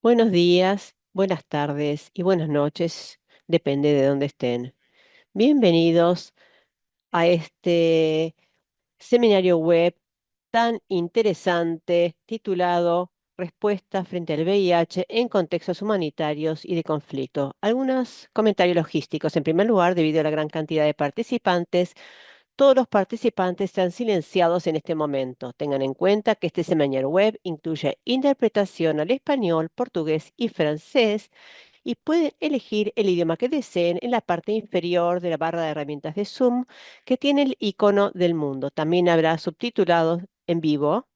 Buenos días, buenas tardes y buenas noches, depende de dónde estén. Bienvenidos a este seminario web tan interesante titulado Respuesta frente al VIH en contextos humanitarios y de conflicto. Algunos comentarios logísticos. En primer lugar, debido a la gran cantidad de participantes, todos los participantes están silenciados en este momento. Tengan en cuenta que este seminario web incluye interpretación al español, portugués y francés y pueden elegir el idioma que deseen en la parte inferior de la barra de herramientas de Zoom que tiene el icono del mundo. También habrá subtitulados en vivo.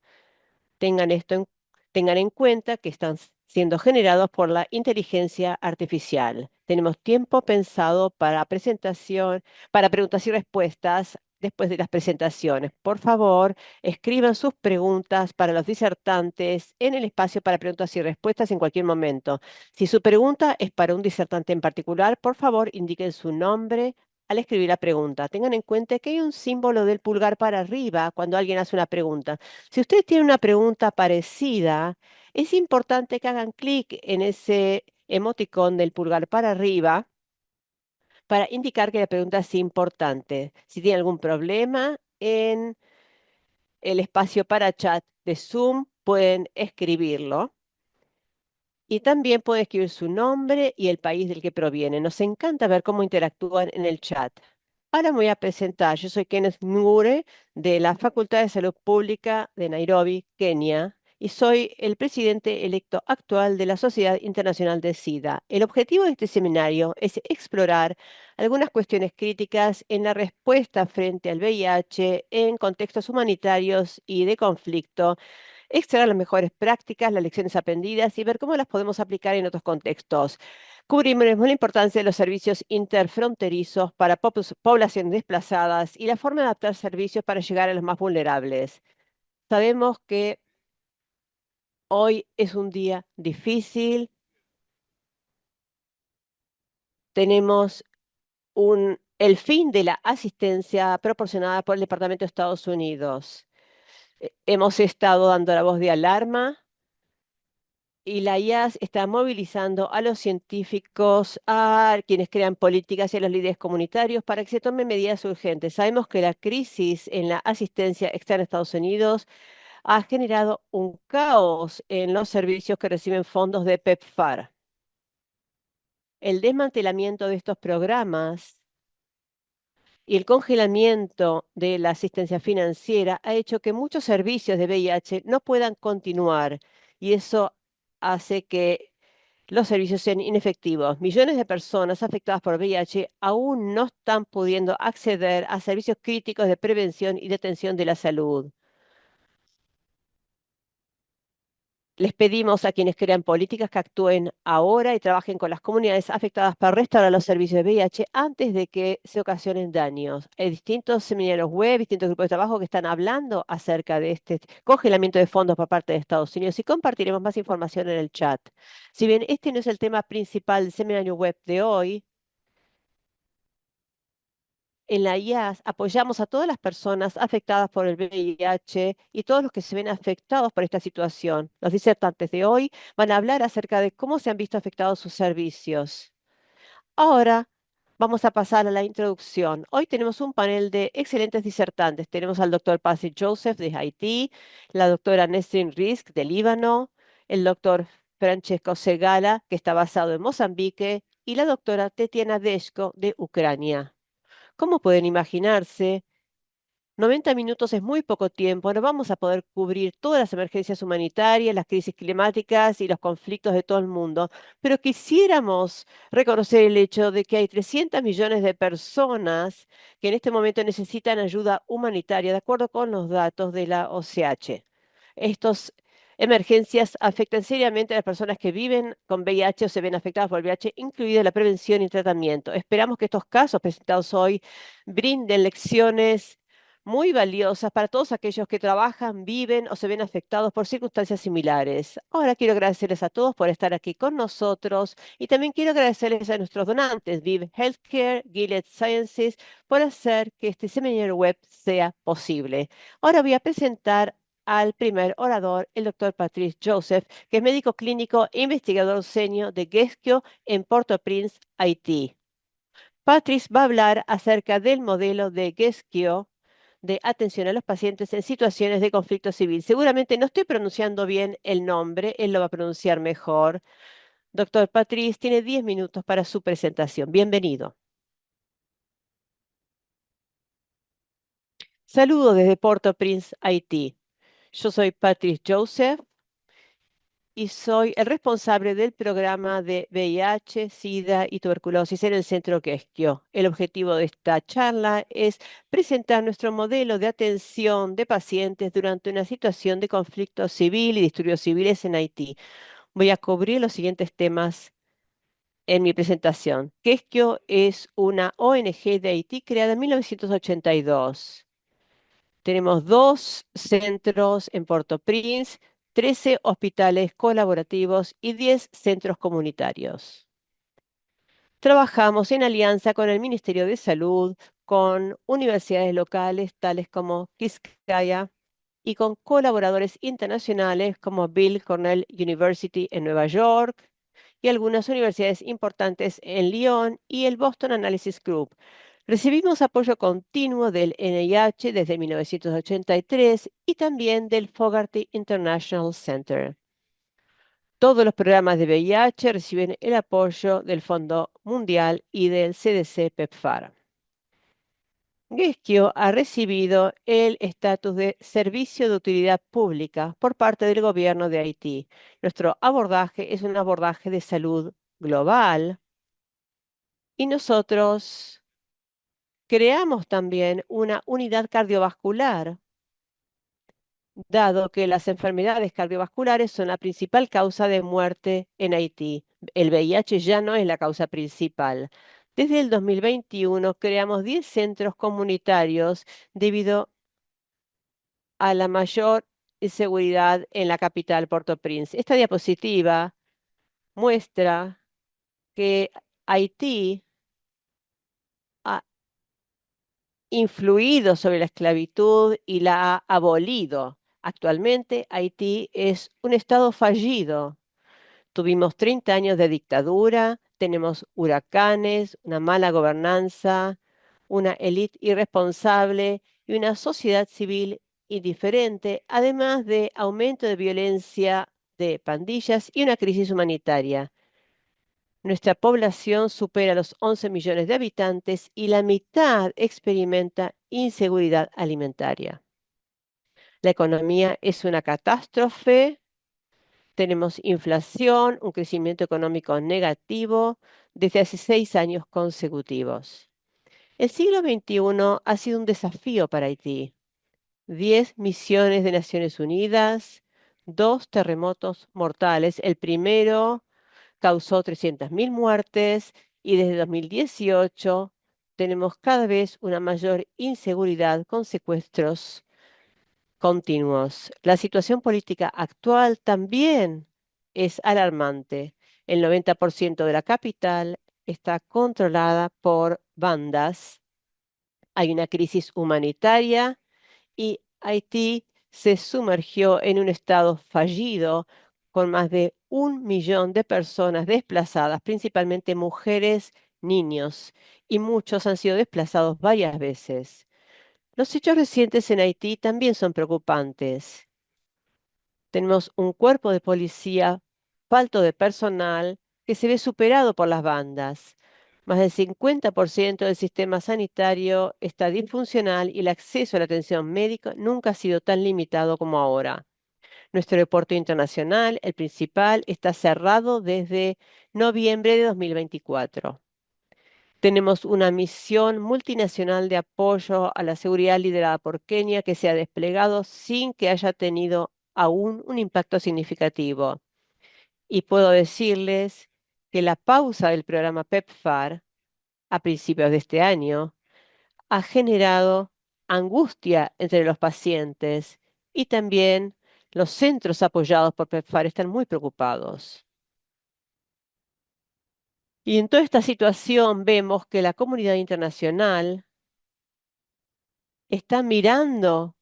Tengan esto tengan en cuenta que están siendo generados por la inteligencia artificial. Tenemos tiempo pensado para preguntas y respuestas después de las presentaciones. Por favor, escriban sus preguntas para los disertantes en el espacio para preguntas y respuestas en cualquier momento. Si su pregunta es para un disertante en particular, por favor, indiquen su nombre al escribir la pregunta. Tengan en cuenta que hay un símbolo del pulgar para arriba cuando alguien hace una pregunta. Si usted tiene una pregunta parecida, es importante que hagan clic en ese emoticón del pulgar para arriba para indicar que la pregunta es importante. Si tiene algún problema en el espacio para chat de Zoom, pueden escribirlo. Y también puede escribir su nombre y el país del que proviene. Nos encanta ver cómo interactúan en el chat. Ahora me voy a presentar. Yo soy Kenneth Ngure de la Facultad de Salud Pública de Nairobi, Kenia, y soy el presidente electo actual de la Sociedad Internacional de SIDA. El objetivo de este seminario es explorar algunas cuestiones críticas en la respuesta frente al VIH en contextos humanitarios y de conflicto, extraer las mejores prácticas, las lecciones aprendidas y ver cómo las podemos aplicar en otros contextos. Cubrimos la importancia de los servicios interfronterizos para poblaciones desplazadas y la forma de adaptar servicios para llegar a los más vulnerables. Sabemos que hoy es un día difícil, tenemos el fin de la asistencia proporcionada por el Departamento de Estados Unidos. Hemos estado dando la voz de alarma y la IAS está movilizando a los científicos, a quienes crean políticas y a los líderes comunitarios para que se tomen medidas urgentes. Sabemos que la crisis en la asistencia externa a Estados Unidos ha generado un caos en los servicios que reciben fondos de PEPFAR. El desmantelamiento de estos programas y el congelamiento de la asistencia financiera ha hecho que muchos servicios de VIH no puedan continuar y eso hace que los servicios sean inefectivos. Millones de personas afectadas por VIH aún no están pudiendo acceder a servicios críticos de prevención y de atención de la salud. Les pedimos a quienes crean políticas que actúen ahora y trabajen con las comunidades afectadas para restaurar los servicios de VIH antes de que se ocasionen daños. Hay distintos seminarios web, distintos grupos de trabajo que están hablando acerca de este congelamiento de fondos por parte de Estados Unidos y compartiremos más información en el chat. Si bien este no es el tema principal del seminario web de hoy, en la IAS apoyamos a todas las personas afectadas por el VIH y todos los que se ven afectados por esta situación. Los disertantes de hoy van a hablar acerca de cómo se han visto afectados sus servicios. Ahora vamos a pasar a la introducción. Hoy tenemos un panel de excelentes disertantes. Tenemos al doctor Pasi Joseph de Haití, la doctora Nesrin Risk de Líbano, el doctor Francesco Segala, que está basado en Mozambique, y la doctora Tetiana Deshko de Ucrania. Como pueden imaginarse, 90 minutos es muy poco tiempo. No vamos a poder cubrir todas las emergencias humanitarias, las crisis climáticas y los conflictos de todo el mundo, pero quisiéramos reconocer el hecho de que hay 300 millones de personas que en este momento necesitan ayuda humanitaria, de acuerdo con los datos de la OCH. Estas emergencias afectan seriamente a las personas que viven con VIH o se ven afectadas por el VIH, incluida la prevención y tratamiento. Esperamos que estos casos presentados hoy brinden lecciones muy valiosas para todos aquellos que trabajan, viven o se ven afectados por circunstancias similares. Ahora quiero agradecerles a todos por estar aquí con nosotros y también quiero agradecerles a nuestros donantes, Viv Healthcare, Gilead Sciences, por hacer que este seminario web sea posible. Ahora voy a presentar al primer orador, el doctor Patrice Joseph, que es médico clínico e investigador senior de Gesquio en Port-au-Prince, Haití. Patrice va a hablar acerca del modelo de Gesquio de atención a los pacientes en situaciones de conflicto civil. Seguramente no estoy pronunciando bien el nombre, él lo va a pronunciar mejor. Doctor Patrice tiene 10 minutos para su presentación. Bienvenido. Saludo desde Port-au-Prince, Haití. Yo soy Patrice Joseph y soy el responsable del programa de VIH, SIDA y tuberculosis en el Centro Questio. El objetivo de esta charla es presentar nuestro modelo de atención de pacientes durante una situación de conflicto civil y disturbios civiles en Haití. Voy a cubrir los siguientes temas en mi presentación. Questio es una ONG de Haití creada en 1982. Tenemos dos centros en Port-au-Prince, 13 hospitales colaborativos y 10 centros comunitarios. Trabajamos en alianza con el Ministerio de Salud, con universidades locales tales como Quisqueya y con colaboradores internacionales como Bill Cornell University en Nueva York y algunas universidades importantes en Lyon y el Boston Analysis Group. Recibimos apoyo continuo del NIH desde 1983 y también del Fogarty International Center. Todos los programas de VIH reciben el apoyo del Fondo Mundial y del CDC PEPFAR. Gesquio ha recibido el estatus de servicio de utilidad pública por parte del gobierno de Haití. Nuestro abordaje es un abordaje de salud global y nosotros creamos también una unidad cardiovascular, dado que las enfermedades cardiovasculares son la principal causa de muerte en Haití. El VIH ya no es la causa principal. Desde el 2021 creamos 10 centros comunitarios debido a la mayor inseguridad en la capital, Port-au-Prince. Esta diapositiva muestra que Haití ha influido sobre la esclavitud y la ha abolido. Actualmente Haití es un estado fallido. Tuvimos 30 años de dictadura, tenemos huracanes, una mala gobernanza, una élite irresponsable y una sociedad civil indiferente, además de aumento de violencia de pandillas y una crisis humanitaria. Nuestra población supera los 11 millones de habitantes y la mitad experimenta inseguridad alimentaria. La economía es una catástrofe. Tenemos inflación, un crecimiento económico negativo desde hace 6 años consecutivos. El siglo XXI ha sido un desafío para Haití. 10 misiones de Naciones Unidas, 2 terremotos mortales. El primero causó 300.000 muertes y desde 2018 tenemos cada vez una mayor inseguridad con secuestros continuos. La situación política actual también es alarmante. El 90% de la capital está controlada por bandas. Hay una crisis humanitaria y Haití se sumergió en un estado fallido con más de 1 millón de personas desplazadas, principalmente mujeres, niños, y muchos han sido desplazados varias veces. Los hechos recientes en Haití también son preocupantes. Tenemos un cuerpo de policía falto de personal que se ve superado por las bandas. Más del 50% del sistema sanitario está disfuncional y el acceso a la atención médica nunca ha sido tan limitado como ahora. Nuestro aeropuerto internacional, el principal, está cerrado desde noviembre de 2024. Tenemos una misión multinacional de apoyo a la seguridad liderada por Kenia que se ha desplegado sin que haya tenido aún un impacto significativo. Y puedo decirles que la pausa del programa PEPFAR a principios de este año ha generado angustia entre los pacientes y también los centros apoyados por PEPFAR están muy preocupados. Y en toda esta situación vemos que la comunidad internacional está mirando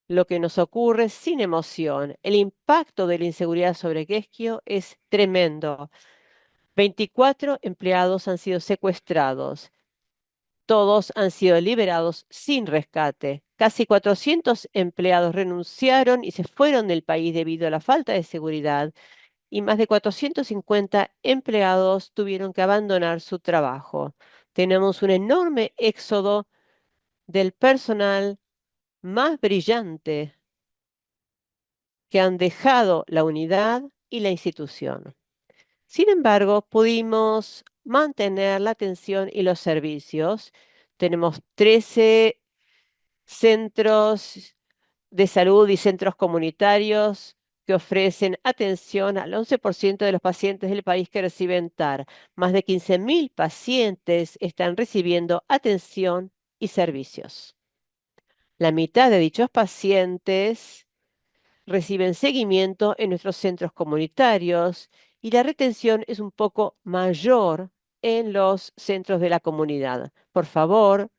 lo que nos ocurre sin emoción. El impacto de la inseguridad sobre Guesquio es tremendo. 24 empleados han sido secuestrados. Todos han sido liberados sin rescate. Casi 400 empleados renunciaron y se fueron del país debido a la falta de seguridad y más de 450 empleados tuvieron que abandonar su trabajo. Tenemos un enorme éxodo del personal más brillante que han dejado la unidad y la institución. Sin embargo, pudimos mantener la atención y los servicios. Tenemos 13 centros de salud y centros comunitarios que ofrecen atención al 11% de los pacientes del país que reciben TAR. Más de 15.000 pacientes están recibiendo atención y servicios. La mitad de dichos pacientes reciben seguimiento en nuestros centros comunitarios y la retención es un poco mayor en los centros de la comunidad. Por favor,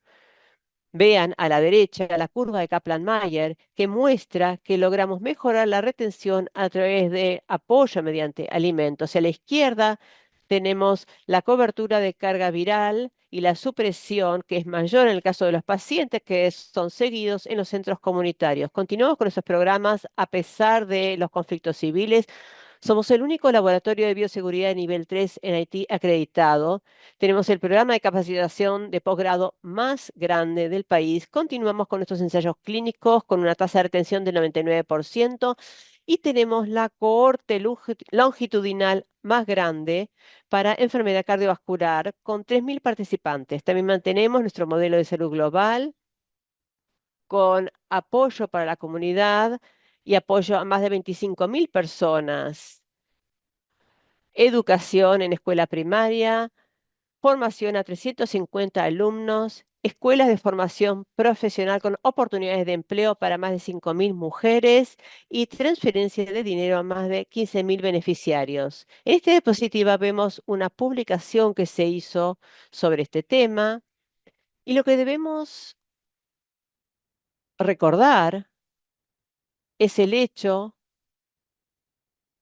vean a la derecha la curva de Kaplan-Meier que muestra que logramos mejorar la retención a través de apoyo mediante alimentos. A la izquierda tenemos la cobertura de carga viral y la supresión, que es mayor en el caso de los pacientes que son seguidos en los centros comunitarios. Continuamos con esos programas a pesar de los conflictos civiles. Somos el único laboratorio de bioseguridad de nivel 3 en Haití acreditado. Tenemos el programa de capacitación de posgrado más grande del país. Continuamos con nuestros ensayos clínicos con una tasa de retención del 99% y tenemos la cohorte longitudinal más grande para enfermedad cardiovascular con 3.000 participantes. También mantenemos nuestro modelo de salud global con apoyo para la comunidad y apoyo a más de 25.000 personas. Educación en escuela primaria, formación a 350 alumnos, escuelas de formación profesional con oportunidades de empleo para más de 5.000 mujeres y transferencia de dinero a más de 15.000 beneficiarios. En esta diapositiva vemos una publicación que se hizo sobre este tema y lo que debemos recordar es el hecho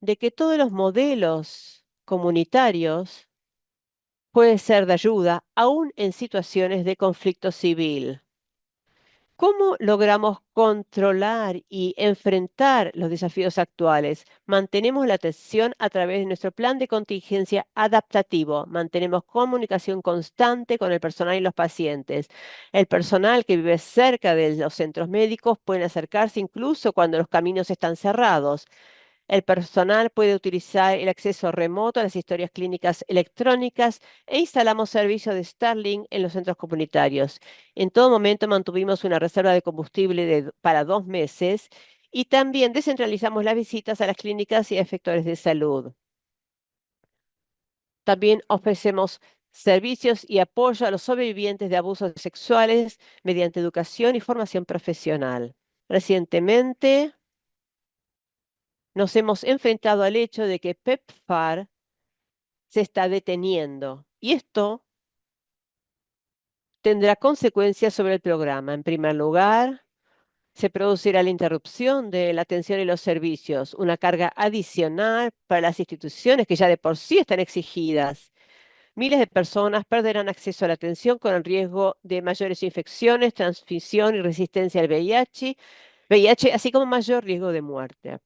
de que todos los modelos comunitarios pueden ser de ayuda aún en situaciones de conflicto civil. ¿Cómo logramos controlar y enfrentar los desafíos actuales? Mantenemos la atención a través de nuestro plan de contingencia adaptativo. Mantenemos comunicación constante con el personal y los pacientes. El personal que vive cerca de los centros médicos puede acercarse incluso cuando los caminos están cerrados. El personal puede utilizar el acceso remoto a las historias clínicas electrónicas e instalamos servicios de Starlink en los centros comunitarios. En todo momento mantuvimos una reserva de combustible para 2 meses y también descentralizamos las visitas a las clínicas y a efectores de salud. También ofrecemos servicios y apoyo a los sobrevivientes de abusos sexuales mediante educación y formación profesional. Recientemente nos hemos enfrentado al hecho de que PEPFAR se está deteniendo y esto tendrá consecuencias sobre el programa. En primer lugar, se producirá la interrupción de la atención y los servicios, una carga adicional para las instituciones que ya de por sí están exigidas. Miles de personas perderán acceso a la atención con el riesgo de mayores infecciones, transmisión y resistencia al VIH, así como mayor riesgo de muerte.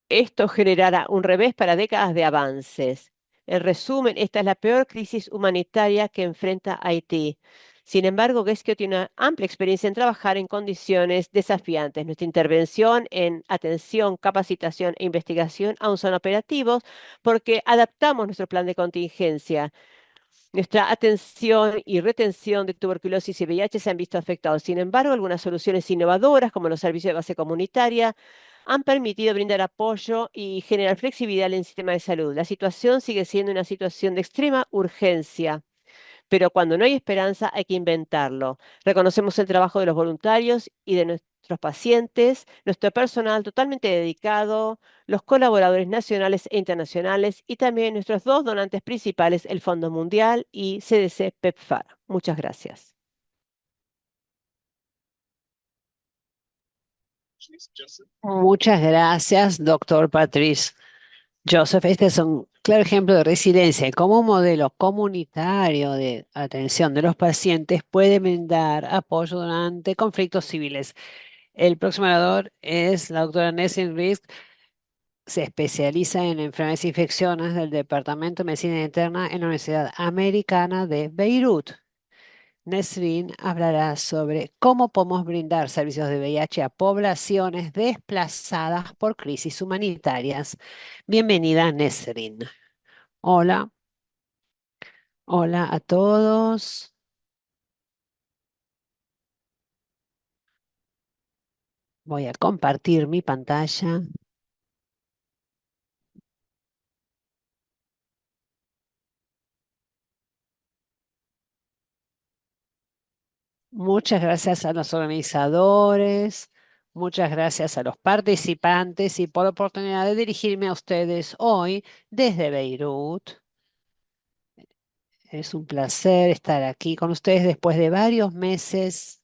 Esto generará un revés para décadas de avances. En resumen, esta es la peor crisis humanitaria que enfrenta Haití. Sin embargo, Gesquio tiene una amplia experiencia en trabajar en condiciones desafiantes. Nuestra intervención en atención, capacitación e investigación aún son operativos porque adaptamos nuestro plan de contingencia. Nuestra atención y retención de tuberculosis y VIH se han visto afectados. Sin embargo, algunas soluciones innovadoras, como los servicios de base comunitaria, han permitido brindar apoyo y generar flexibilidad en el sistema de salud. La situación sigue siendo una situación de extrema urgencia, pero cuando no hay esperanza hay que inventarlo. Reconocemos el trabajo de los voluntarios y de nuestros pacientes, nuestro personal totalmente dedicado, los colaboradores nacionales e internacionales y también nuestros dos donantes principales, el Fondo Mundial y CDC PEPFAR. Muchas gracias. Muchas gracias, doctor Patrice. Joseph, este es un claro ejemplo de resiliencia y cómo un modelo comunitario de atención de los pacientes puede brindar apoyo durante conflictos civiles. El próximo orador es la doctora Nesrin Risk, se especializa en enfermedades e infecciones del Departamento de Medicina Interna en la Universidad Americana de Beirut. Nesrin hablará sobre cómo podemos brindar servicios de VIH a poblaciones desplazadas por crisis humanitarias. Bienvenida, Nesrin. Hola, hola a todos. Voy a compartir mi pantalla. Muchas gracias a los organizadores, muchas gracias a los participantes y por la oportunidad de dirigirme a ustedes hoy desde Beirut. Es un placer estar aquí con ustedes después de varios meses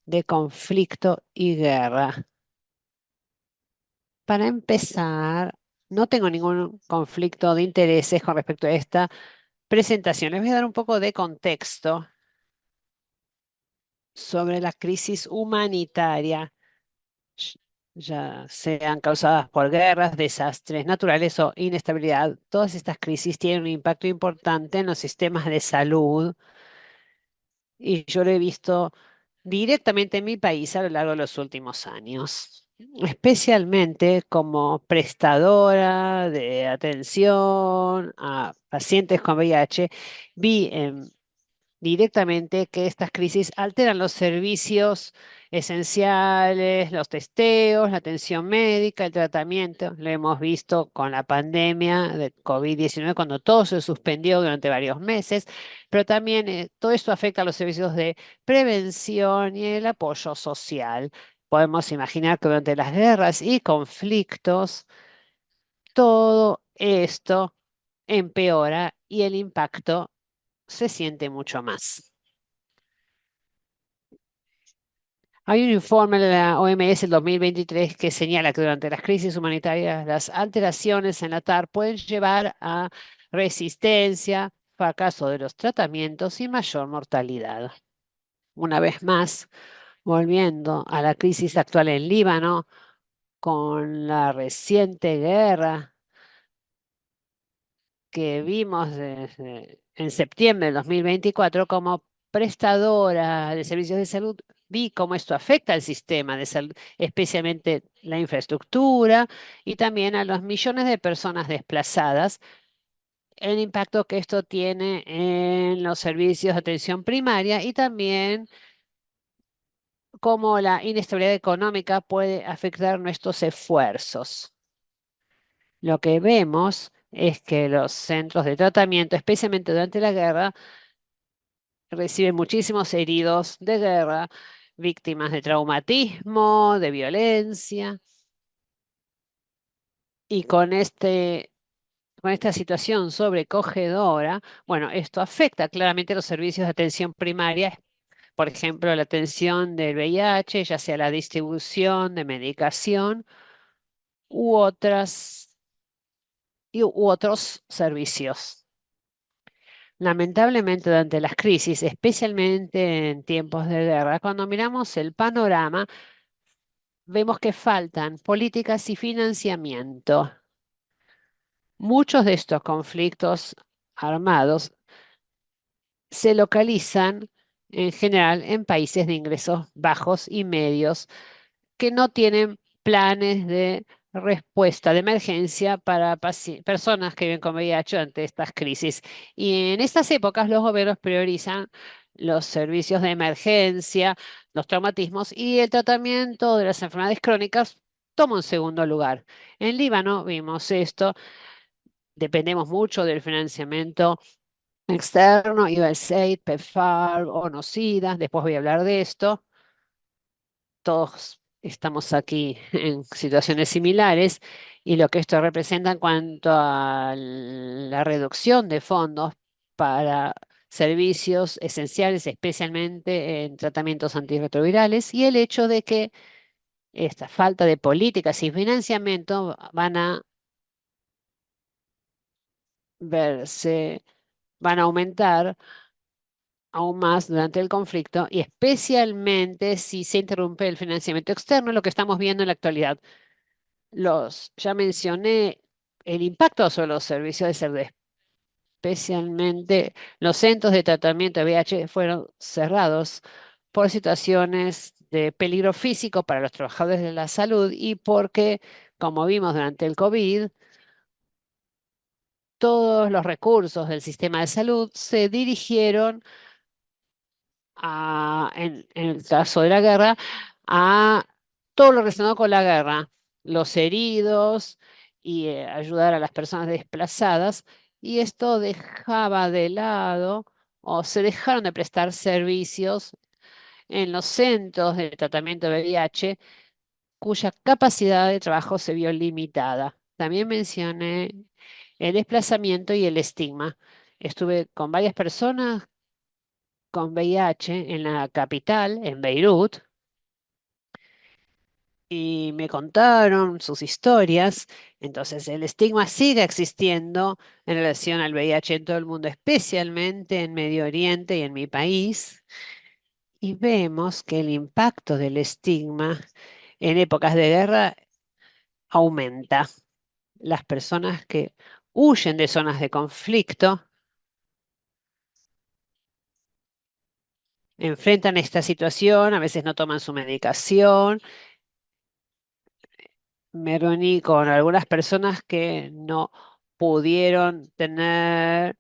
de conflicto y guerra. Para empezar, no tengo ningún conflicto de intereses con respecto a esta presentación. Les voy a dar un poco de contexto sobre la crisis humanitaria, sh- ya sean causadas por guerras, desastres naturales o inestabilidad. Todas estas crisis tienen un impacto importante en los sistemas de salud y yo lo he visto directamente en mi país a lo largo de los últimos años, especialmente como prestadora de atención a pacientes con VIH. Vi directamente que estas crisis alteran los servicios esenciales, los testeos, la atención médica, el tratamiento. Lo hemos visto con la pandemia de COVID-19 cuando todo se suspendió durante varios meses, pero también todo esto afecta a los servicios de prevención y el apoyo social. Podemos imaginar que durante las guerras y conflictos, todo esto empeora y el impacto se siente mucho más. Hay un informe de la OMS del 2023 que señala que durante las crisis humanitarias las alteraciones en la TAR pueden llevar a resistencia, fracaso de los tratamientos y mayor mortalidad. Una vez más, volviendo a la crisis actual en Líbano, con la reciente guerra que vimos en septiembre del 2024 como prestadora de servicios de salud, vi cómo esto afecta al sistema de salud, especialmente la infraestructura y también a los millones de personas desplazadas, el impacto que esto tiene en los servicios de atención primaria y también cómo la inestabilidad económica puede afectar nuestros esfuerzos. Lo que vemos es que los centros de tratamiento, especialmente durante la guerra, reciben muchísimos heridos de guerra, víctimas de traumatismo, de violencia, y con esta situación sobrecogedora, bueno, esto afecta claramente los servicios de atención primaria, por ejemplo, la atención del VIH, ya sea la distribución de medicación u u otros servicios. Lamentablemente, durante las crisis, especialmente en tiempos de guerra, cuando miramos el panorama, vemos que faltan políticas y financiamiento. Muchos de estos conflictos armados se localizan en general en países de ingresos bajos y medios que no tienen planes de respuesta de emergencia para personas que viven con VIH ante estas crisis. Y en estas épocas los gobiernos priorizan los servicios de emergencia, los traumatismos y el tratamiento de las enfermedades crónicas toma un segundo lugar. En Líbano vimos esto, dependemos mucho del financiamiento externo, USAID, PEPFAR, ONU-SIDA, después voy a hablar de esto. Todos estamos aquí en situaciones similares y lo que esto representa en cuanto a la reducción de fondos para servicios esenciales, especialmente en tratamientos antirretrovirales, y el hecho de que esta falta de políticas y financiamiento van a verse, van a aumentar aún más durante el conflicto y especialmente si se interrumpe el financiamiento externo, lo que estamos viendo en la actualidad. Ya mencioné el impacto sobre los servicios de salud, especialmente los centros de tratamiento de VIH fueron cerrados por situaciones de peligro físico para los trabajadores de la salud y porque, como vimos durante el COVID, todos los recursos del sistema de salud se dirigieron en el caso de la guerra, a todo lo relacionado con la guerra, los heridos y ayudar a las personas desplazadas. Y esto dejaba de lado o se dejaron de prestar servicios en los centros de tratamiento de VIH cuya capacidad de trabajo se vio limitada. También mencioné el desplazamiento y el estigma. Estuve con varias personas con VIH en la capital, en Beirut, y me contaron sus historias. Entonces, el estigma sigue existiendo en relación al VIH en todo el mundo, especialmente en Medio Oriente y en mi país. Y vemos que el impacto del estigma en épocas de guerra aumenta. Las personas que huyen de zonas de conflicto enfrentan esta situación, a veces no toman su medicación. Me reuní con algunas personas que no pudieron tener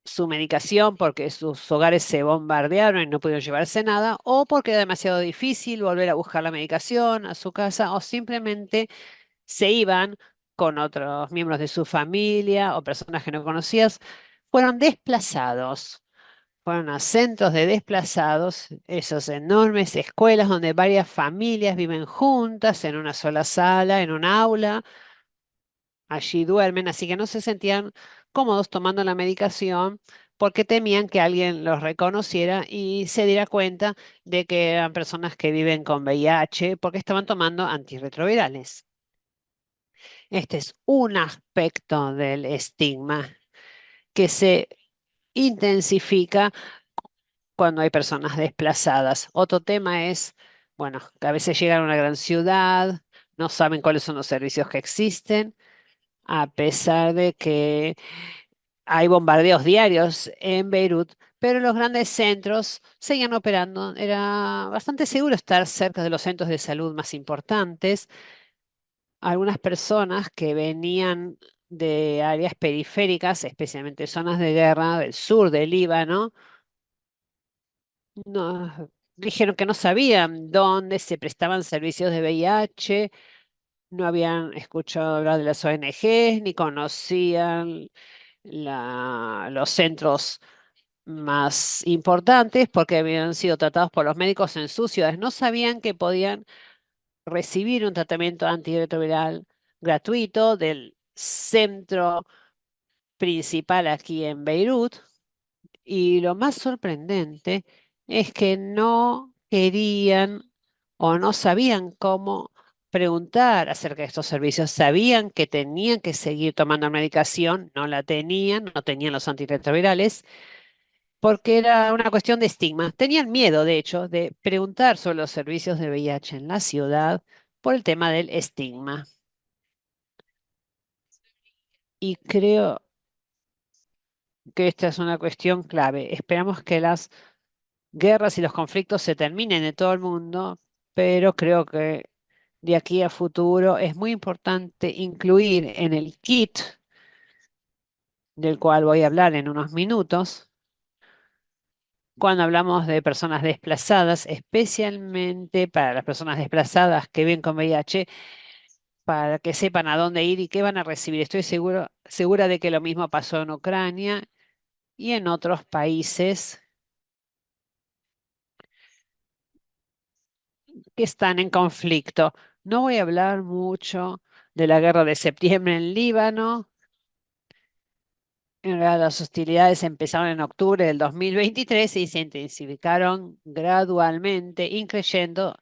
su medicación porque sus hogares se bombardearon y no pudieron llevarse nada, o porque era demasiado difícil volver a buscar la medicación a su casa, o simplemente se iban con otros miembros de su familia o personas que no conocías, fueron desplazados. Fueron a centros de desplazados, esas enormes escuelas donde varias familias viven juntas en una sola sala, en un aula. Allí duermen, así que no se sentían cómodos tomando la medicación porque temían que alguien los reconociera y se diera cuenta de que eran personas que viven con VIH porque estaban tomando antirretrovirales. Este es un aspecto del estigma que se intensifica cuando hay personas desplazadas. Otro tema es, bueno, que a veces llegan a una gran ciudad, no saben cuáles son los servicios que existen, a pesar de que hay bombardeos diarios en Beirut, pero los grandes centros seguían operando. Era bastante seguro estar cerca de los centros de salud más importantes. Algunas personas que venían de áreas periféricas, especialmente zonas de guerra del sur del Líbano, dijeron que no sabían dónde se prestaban servicios de VIH, no habían escuchado hablar de las ONGs, ni conocían los centros más importantes porque habían sido tratados por los médicos en sus ciudades. No sabían que podían recibir un tratamiento antirretroviral gratuito del centro principal aquí en Beirut. Y lo más sorprendente es que no querían o no sabían cómo preguntar acerca de estos servicios. Sabían que tenían que seguir tomando medicación, no la tenían, no tenían los antirretrovirales porque era una cuestión de estigma. Tenían miedo, de hecho, de preguntar sobre los servicios de VIH en la ciudad por el tema del estigma. Y creo que esta es una cuestión clave. Esperamos que las guerras y los conflictos se terminen en todo el mundo, pero creo que de aquí a futuro es muy importante incluir en el kit, del cual voy a hablar en unos minutos, cuando hablamos de personas desplazadas, especialmente para las personas desplazadas que viven con VIH, para que sepan a dónde ir y qué van a recibir. Estoy segura de que lo mismo pasó en Ucrania y en otros países que están en conflicto. No voy a hablar mucho de la guerra de septiembre en Líbano. En realidad, las hostilidades empezaron en octubre del 2023 y se intensificaron gradualmente, increyendo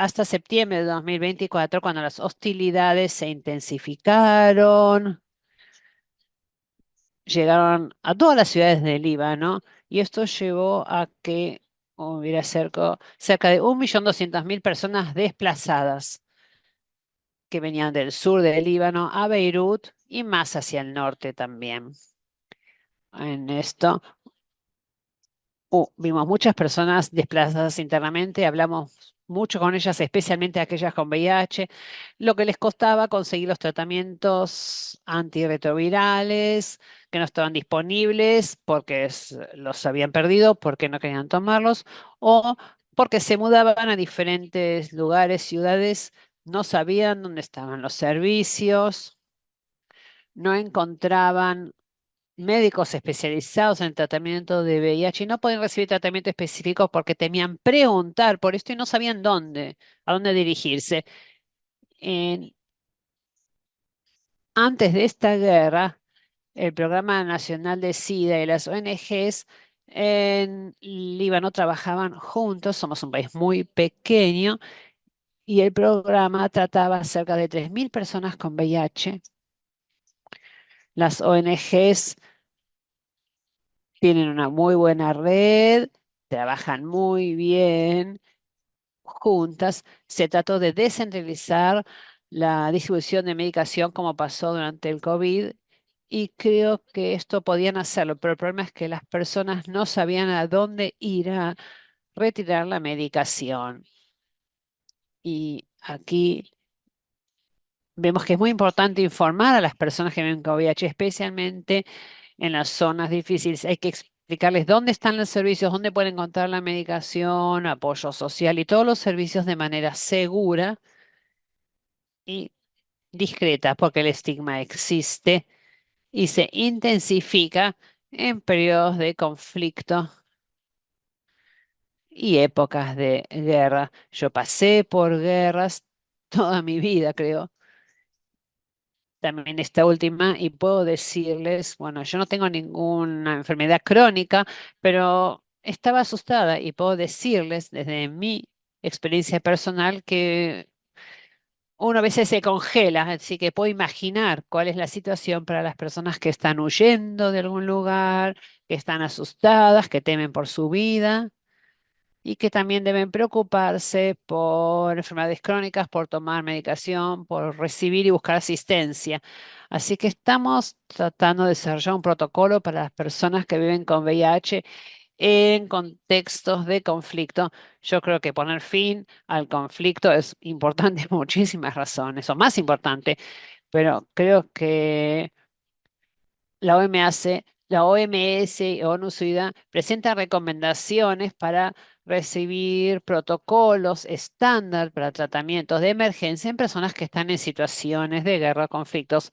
hasta septiembre de 2024, cuando las hostilidades se intensificaron, llegaron a todas las ciudades del Líbano y esto llevó a que hubiera cerca de 1.200.000 personas desplazadas que venían del sur del Líbano a Beirut y más hacia el norte también. En esto vimos muchas personas desplazadas internamente, hablamos mucho con ellas, especialmente aquellas con VIH, lo que les costaba conseguir los tratamientos antirretrovirales que no estaban disponibles porque los habían perdido, porque no querían tomarlos o porque se mudaban a diferentes lugares, ciudades, no sabían dónde estaban los servicios, no encontraban médicos especializados en el tratamiento de VIH y no pueden recibir tratamiento específico porque temían preguntar por esto y no sabían a dónde dirigirse. En- Antes de esta guerra, el Programa Nacional de SIDA y las ONGs en Líbano trabajaban juntos, somos un país muy pequeño, y el programa trataba a cerca de 3.000 personas con VIH. Las ONGs tienen una muy buena red, trabajan muy bien juntas. Se trató de descentralizar la distribución de medicación como pasó durante el COVID y creo que esto podían hacerlo, pero el problema es que las personas no sabían a dónde ir a retirar la medicación. Y aquí vemos que es muy importante informar a las personas que viven con VIH, especialmente en las zonas difíciles. Hay que explicarles dónde están los servicios, dónde pueden encontrar la medicación, apoyo social y todos los servicios de manera segura y discreta, porque el estigma existe y se intensifica en periodos de conflicto y épocas de guerra. Yo pasé por guerras toda mi vida, creo. También esta última, y puedo decirles, bueno, yo no tengo ninguna enfermedad crónica, pero estaba asustada y puedo decirles desde mi experiencia personal que uno a veces se congela, así que puedo imaginar cuál es la situación para las personas que están huyendo de algún lugar, que están asustadas, que temen por su vida y que también deben preocuparse por enfermedades crónicas, por tomar medicación, por recibir y buscar asistencia. Así que estamos tratando de desarrollar un protocolo para las personas que viven con VIH en contextos de conflicto. Yo creo que poner fin al conflicto es importante por muchísimas razones, o más importante, pero creo que la OMS y ONU SIDA presentan recomendaciones para recibir protocolos estándar para tratamientos de emergencia en personas que están en situaciones de guerra o conflictos.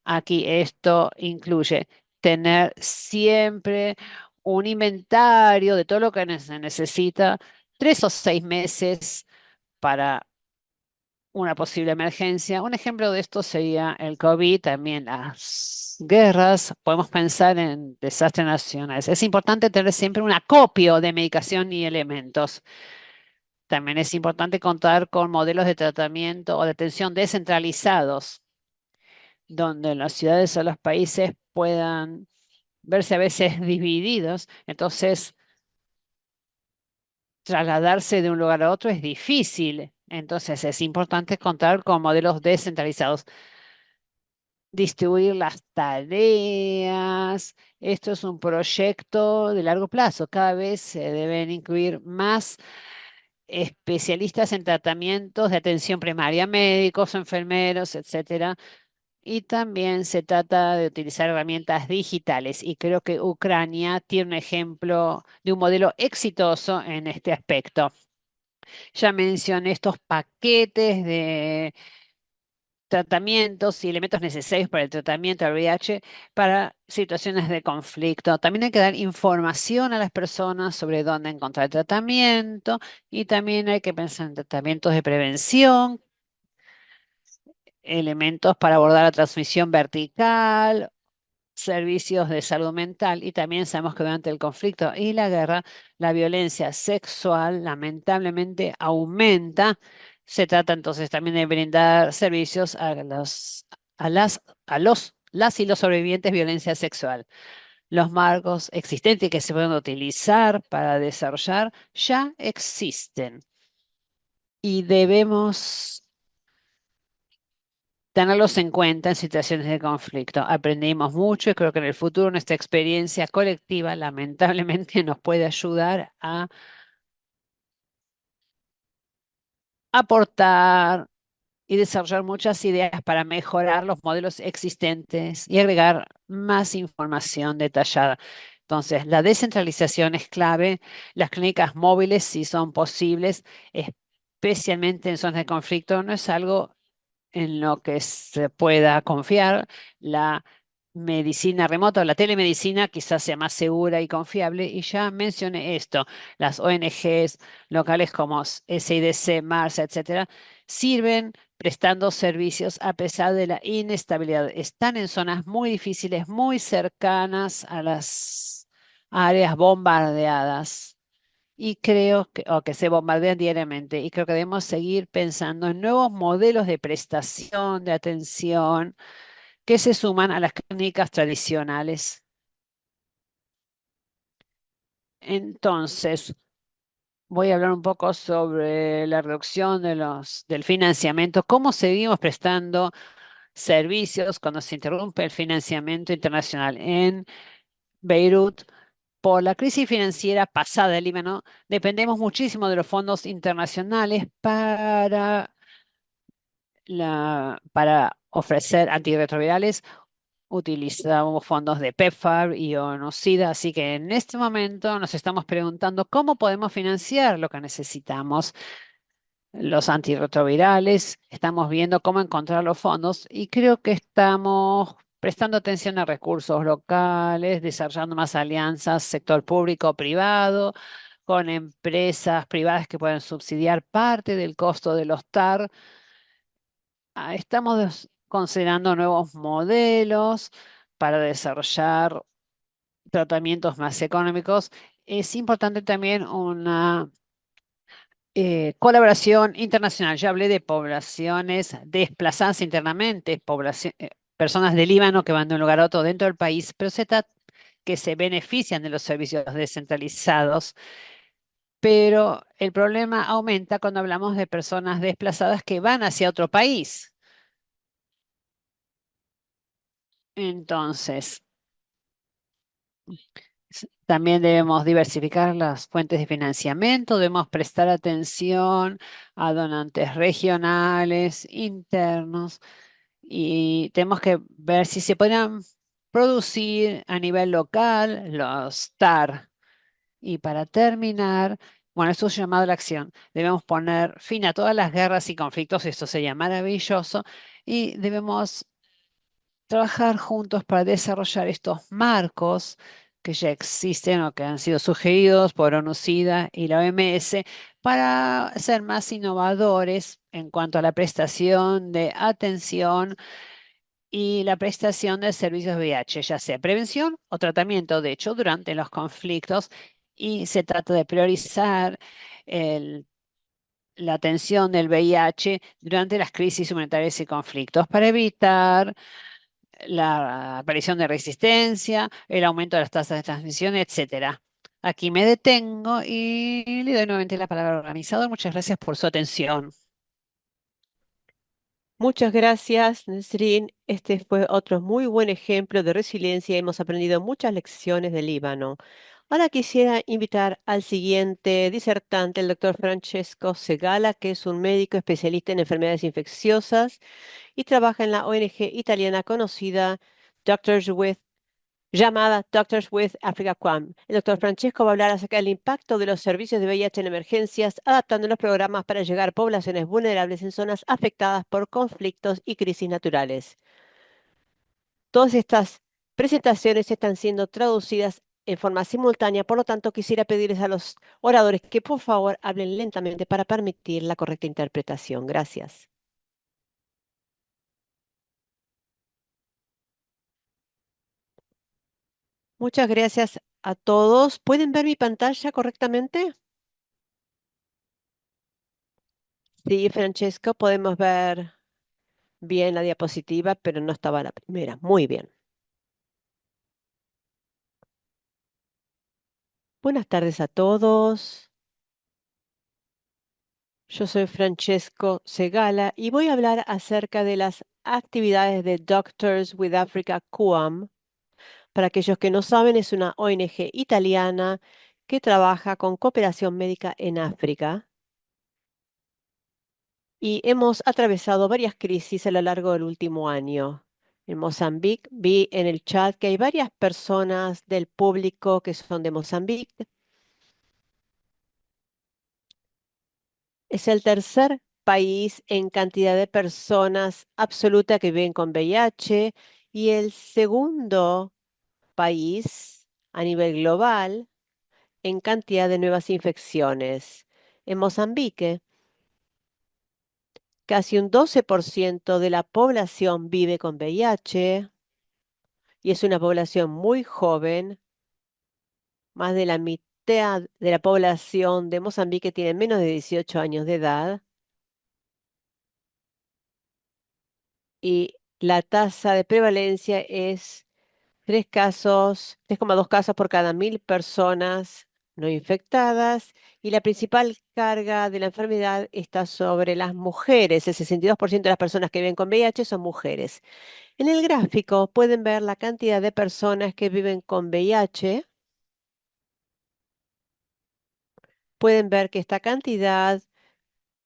Aquí esto incluye tener siempre un inventario de todo lo que se necesita, 3 o 6 meses para una posible emergencia. Un ejemplo de esto sería el COVID, también las guerras. Podemos pensar en desastres nacionales. Es importante tener siempre un acopio de medicación y elementos. También es importante contar con modelos de tratamiento o de atención descentralizados, donde las ciudades o los países puedan verse a veces divididos. Entonces, trasladarse de un lugar a otro es difícil. Entonces, es importante contar con modelos descentralizados. Distribuir las tareas. Esto es un proyecto de largo plazo. Cada vez se deben incluir más especialistas en tratamientos de atención primaria, médicos, enfermeros, etcétera. Y también se trata de utilizar herramientas digitales. Y creo que Ucrania tiene un ejemplo de un modelo exitoso en este aspecto. Ya mencioné estos paquetes de tratamientos y elementos necesarios para el tratamiento del VIH para situaciones de conflicto. También hay que dar información a las personas sobre dónde encontrar el tratamiento y también hay que pensar en tratamientos de prevención, elementos para abordar la transmisión vertical servicios de salud mental y también sabemos que durante el conflicto y la guerra, la violencia sexual lamentablemente aumenta. Se trata entonces también de brindar servicios a las y los sobrevivientes de violencia sexual. Los marcos existentes que se pueden utilizar para desarrollar ya existen y debemos tenerlos en cuenta en situaciones de conflicto. Aprendimos mucho y creo que en el futuro nuestra experiencia colectiva lamentablemente nos puede ayudar a aportar y desarrollar muchas ideas para mejorar los modelos existentes y agregar más información detallada. Entonces, la descentralización es clave. Las clínicas móviles, si son posibles, especialmente en zonas de conflicto, no es algo en lo que se pueda confiar. La medicina remota o la telemedicina quizás sea más segura y confiable. Y ya mencioné esto, las ONGs locales como SIDC, MARSA, etcétera, sirven prestando servicios a pesar de la inestabilidad. Están en zonas muy difíciles, muy cercanas a las áreas bombardeadas y creo que, o que se bombardean diariamente, y creo que debemos seguir pensando en nuevos modelos de prestación, de atención, que se suman a las clínicas tradicionales. Entonces, voy a hablar un poco sobre la reducción del financiamiento, cómo seguimos prestando servicios cuando se interrumpe el financiamiento internacional en Beirut. Por la crisis financiera pasada del Líbano, dependemos muchísimo de los fondos internacionales para ofrecer antirretrovirales. Utilizamos fondos de PEPFAR y ONU-SIDA, así que en este momento nos estamos preguntando cómo podemos financiar lo que necesitamos, los antirretrovirales, estamos viendo cómo encontrar los fondos y creo que estamos prestando atención a recursos locales, desarrollando más alianzas, sector público-privado, con empresas privadas que pueden subsidiar parte del costo de los TAR. Estamos considerando nuevos modelos para desarrollar tratamientos más económicos. Es importante también una colaboración internacional. Ya hablé de poblaciones desplazadas internamente, personas del Líbano que van de un lugar a otro dentro del país, pero se trata que se benefician de los servicios descentralizados. Pero el problema aumenta cuando hablamos de personas desplazadas que van hacia otro país. Entonces, también debemos diversificar las fuentes de financiamiento, debemos prestar atención a donantes regionales, internos, y tenemos que ver si se pueden producir a nivel local los TAR. Y para terminar, bueno, esto es un llamado a la acción. Debemos poner fin a todas las guerras y conflictos, esto sería maravilloso, y debemos trabajar juntos para desarrollar estos marcos que ya existen o que han sido sugeridos por ONU-SIDA y la OMS para ser más innovadores en cuanto a la prestación de atención y la prestación de servicios VIH, ya sea prevención o tratamiento, de hecho, durante los conflictos. Y se trata de priorizar el- la atención del VIH durante las crisis humanitarias y conflictos para evitar la aparición de resistencia, el aumento de las tasas de transmisión, etcétera. Aquí me detengo y le doy nuevamente la palabra al organizador. Muchas gracias por su atención. Muchas gracias, Nesrin. Este fue otro muy buen ejemplo de resiliencia. Hemos aprendido muchas lecciones del Líbano. Ahora quisiera invitar al siguiente disertante, el doctor Francesco Segala, que es un médico especialista en enfermedades infecciosas y trabaja en la ONG italiana conocida Doctors with llamada Doctors with Africa QAM. El doctor Francesco va a hablar acerca del impacto de los servicios de VIH en emergencias, adaptando los programas para llegar a poblaciones vulnerables en zonas afectadas por conflictos y crisis naturales. Todas estas presentaciones están siendo traducidas en forma simultánea, por lo tanto quisiera pedirles a los oradores que por favor hablen lentamente para permitir la correcta interpretación. Gracias. Muchas gracias a todos. ¿Pueden ver mi pantalla correctamente? Sí, Francesco, podemos ver bien la diapositiva, pero no estaba la primera. Muy bien. Buenas tardes a todos. Yo soy Francesco Segala y voy a hablar acerca de las actividades de Doctors with Africa QAM. Para aquellos que no saben, es una ONG italiana que trabaja con cooperación médica en África. Y hemos atravesado varias crisis a lo largo del último año. En Mozambique vi en el chat que hay varias personas del público que son de Mozambique. Es el tercer país en cantidad de personas absoluta que viven con VIH y el segundo país a nivel global en cantidad de nuevas infecciones. En Mozambique, casi un 12% de la población vive con VIH y es una población muy joven. Más de la mitad de la población de Mozambique tiene menos de 18 años de edad y la tasa de prevalencia es 3,2 casos por cada 1.000 personas no infectadas, y la principal carga de la enfermedad está sobre las mujeres. El 62% de las personas que viven con VIH son mujeres. En el gráfico pueden ver la cantidad de personas que viven con VIH. Pueden ver que esta cantidad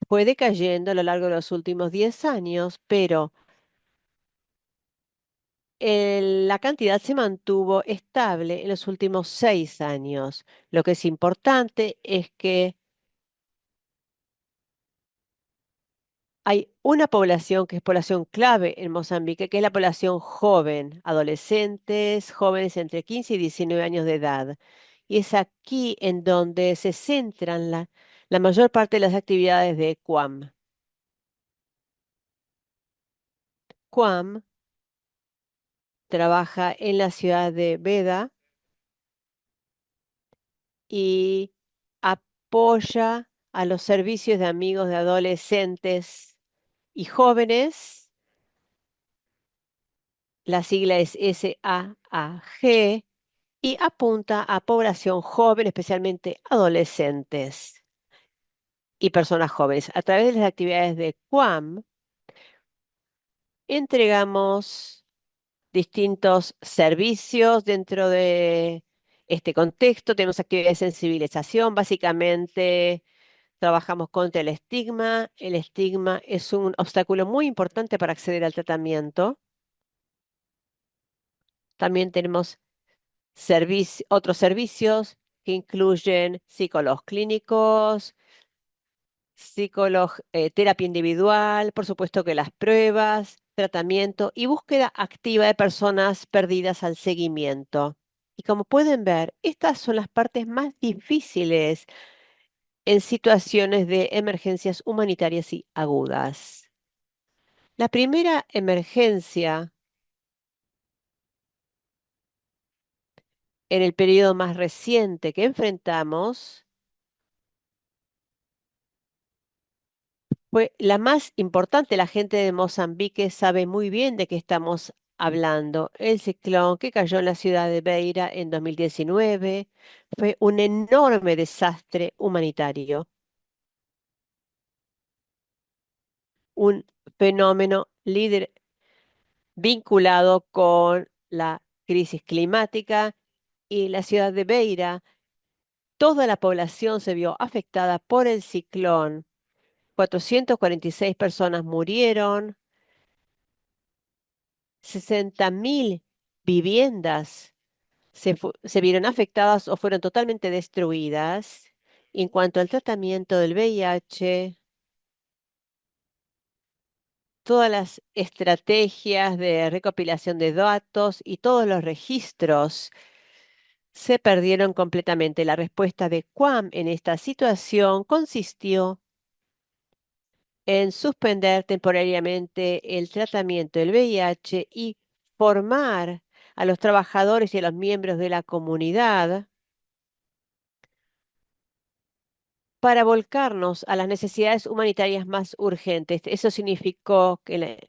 fue decayendo a lo largo de los últimos 10 años, pero la cantidad se mantuvo estable en los últimos 6 años. Lo que es importante es que hay una población que es población clave en Mozambique, que es la población joven, adolescentes, jóvenes entre 15 y 19 años de edad. Y es aquí en donde se centran la mayor parte de las actividades de QAM. QAM trabaja en la ciudad de Beda y apoya a los servicios de amigos de adolescentes y jóvenes. La sigla es SAAG y apunta a población joven, especialmente adolescentes y personas jóvenes. A través de las actividades de QAM, entregamos distintos servicios dentro de este contexto. Tenemos actividades de sensibilización, básicamente. Trabajamos contra el estigma. El estigma es un obstáculo muy importante para acceder al tratamiento. También tenemos otros servicios que incluyen psicólogos clínicos, terapia individual, por supuesto que las pruebas, tratamiento y búsqueda activa de personas perdidas al seguimiento. Y como pueden ver, estas son las partes más difíciles en situaciones de emergencias humanitarias y agudas. La primera emergencia en el periodo más reciente que enfrentamos fue la más importante. La gente de Mozambique sabe muy bien de qué estamos hablando. El ciclón que cayó en la ciudad de Beira en 2019 fue un enorme desastre humanitario, un fenómeno vinculado con la crisis climática, y la ciudad de Beira, toda la población se vio afectada por el ciclón. 446 personas murieron, 60.000 viviendas se vieron afectadas o fueron totalmente destruidas. En cuanto al tratamiento del VIH, todas las estrategias de recopilación de datos y todos los registros se perdieron completamente. La respuesta de QAM en esta situación consistió en suspender temporariamente el tratamiento del VIH y formar a los trabajadores y a los miembros de la comunidad para volcarnos a las necesidades humanitarias más urgentes. Eso significó que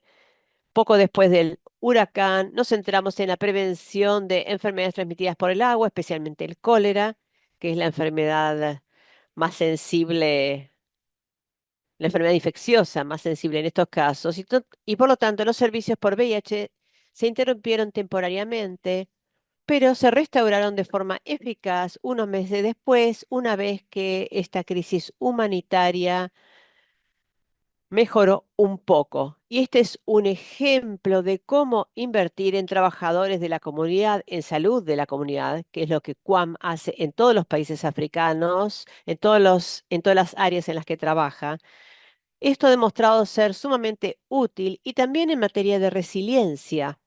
poco después del huracán nos centramos en la prevención de enfermedades transmitidas por el agua, especialmente el cólera, que es la enfermedad más sensible, la enfermedad infecciosa más sensible en estos casos. Y por lo tanto, los servicios por VIH se interrumpieron temporariamente, pero se restauraron de forma eficaz unos meses después, una vez que esta crisis humanitaria mejoró un poco. Y este es un ejemplo de cómo invertir en trabajadores de la comunidad, en salud de la comunidad, que es lo que QAM hace en todos los países africanos, en todas las áreas en las que trabaja. Esto ha demostrado ser sumamente útil y también en materia de resiliencia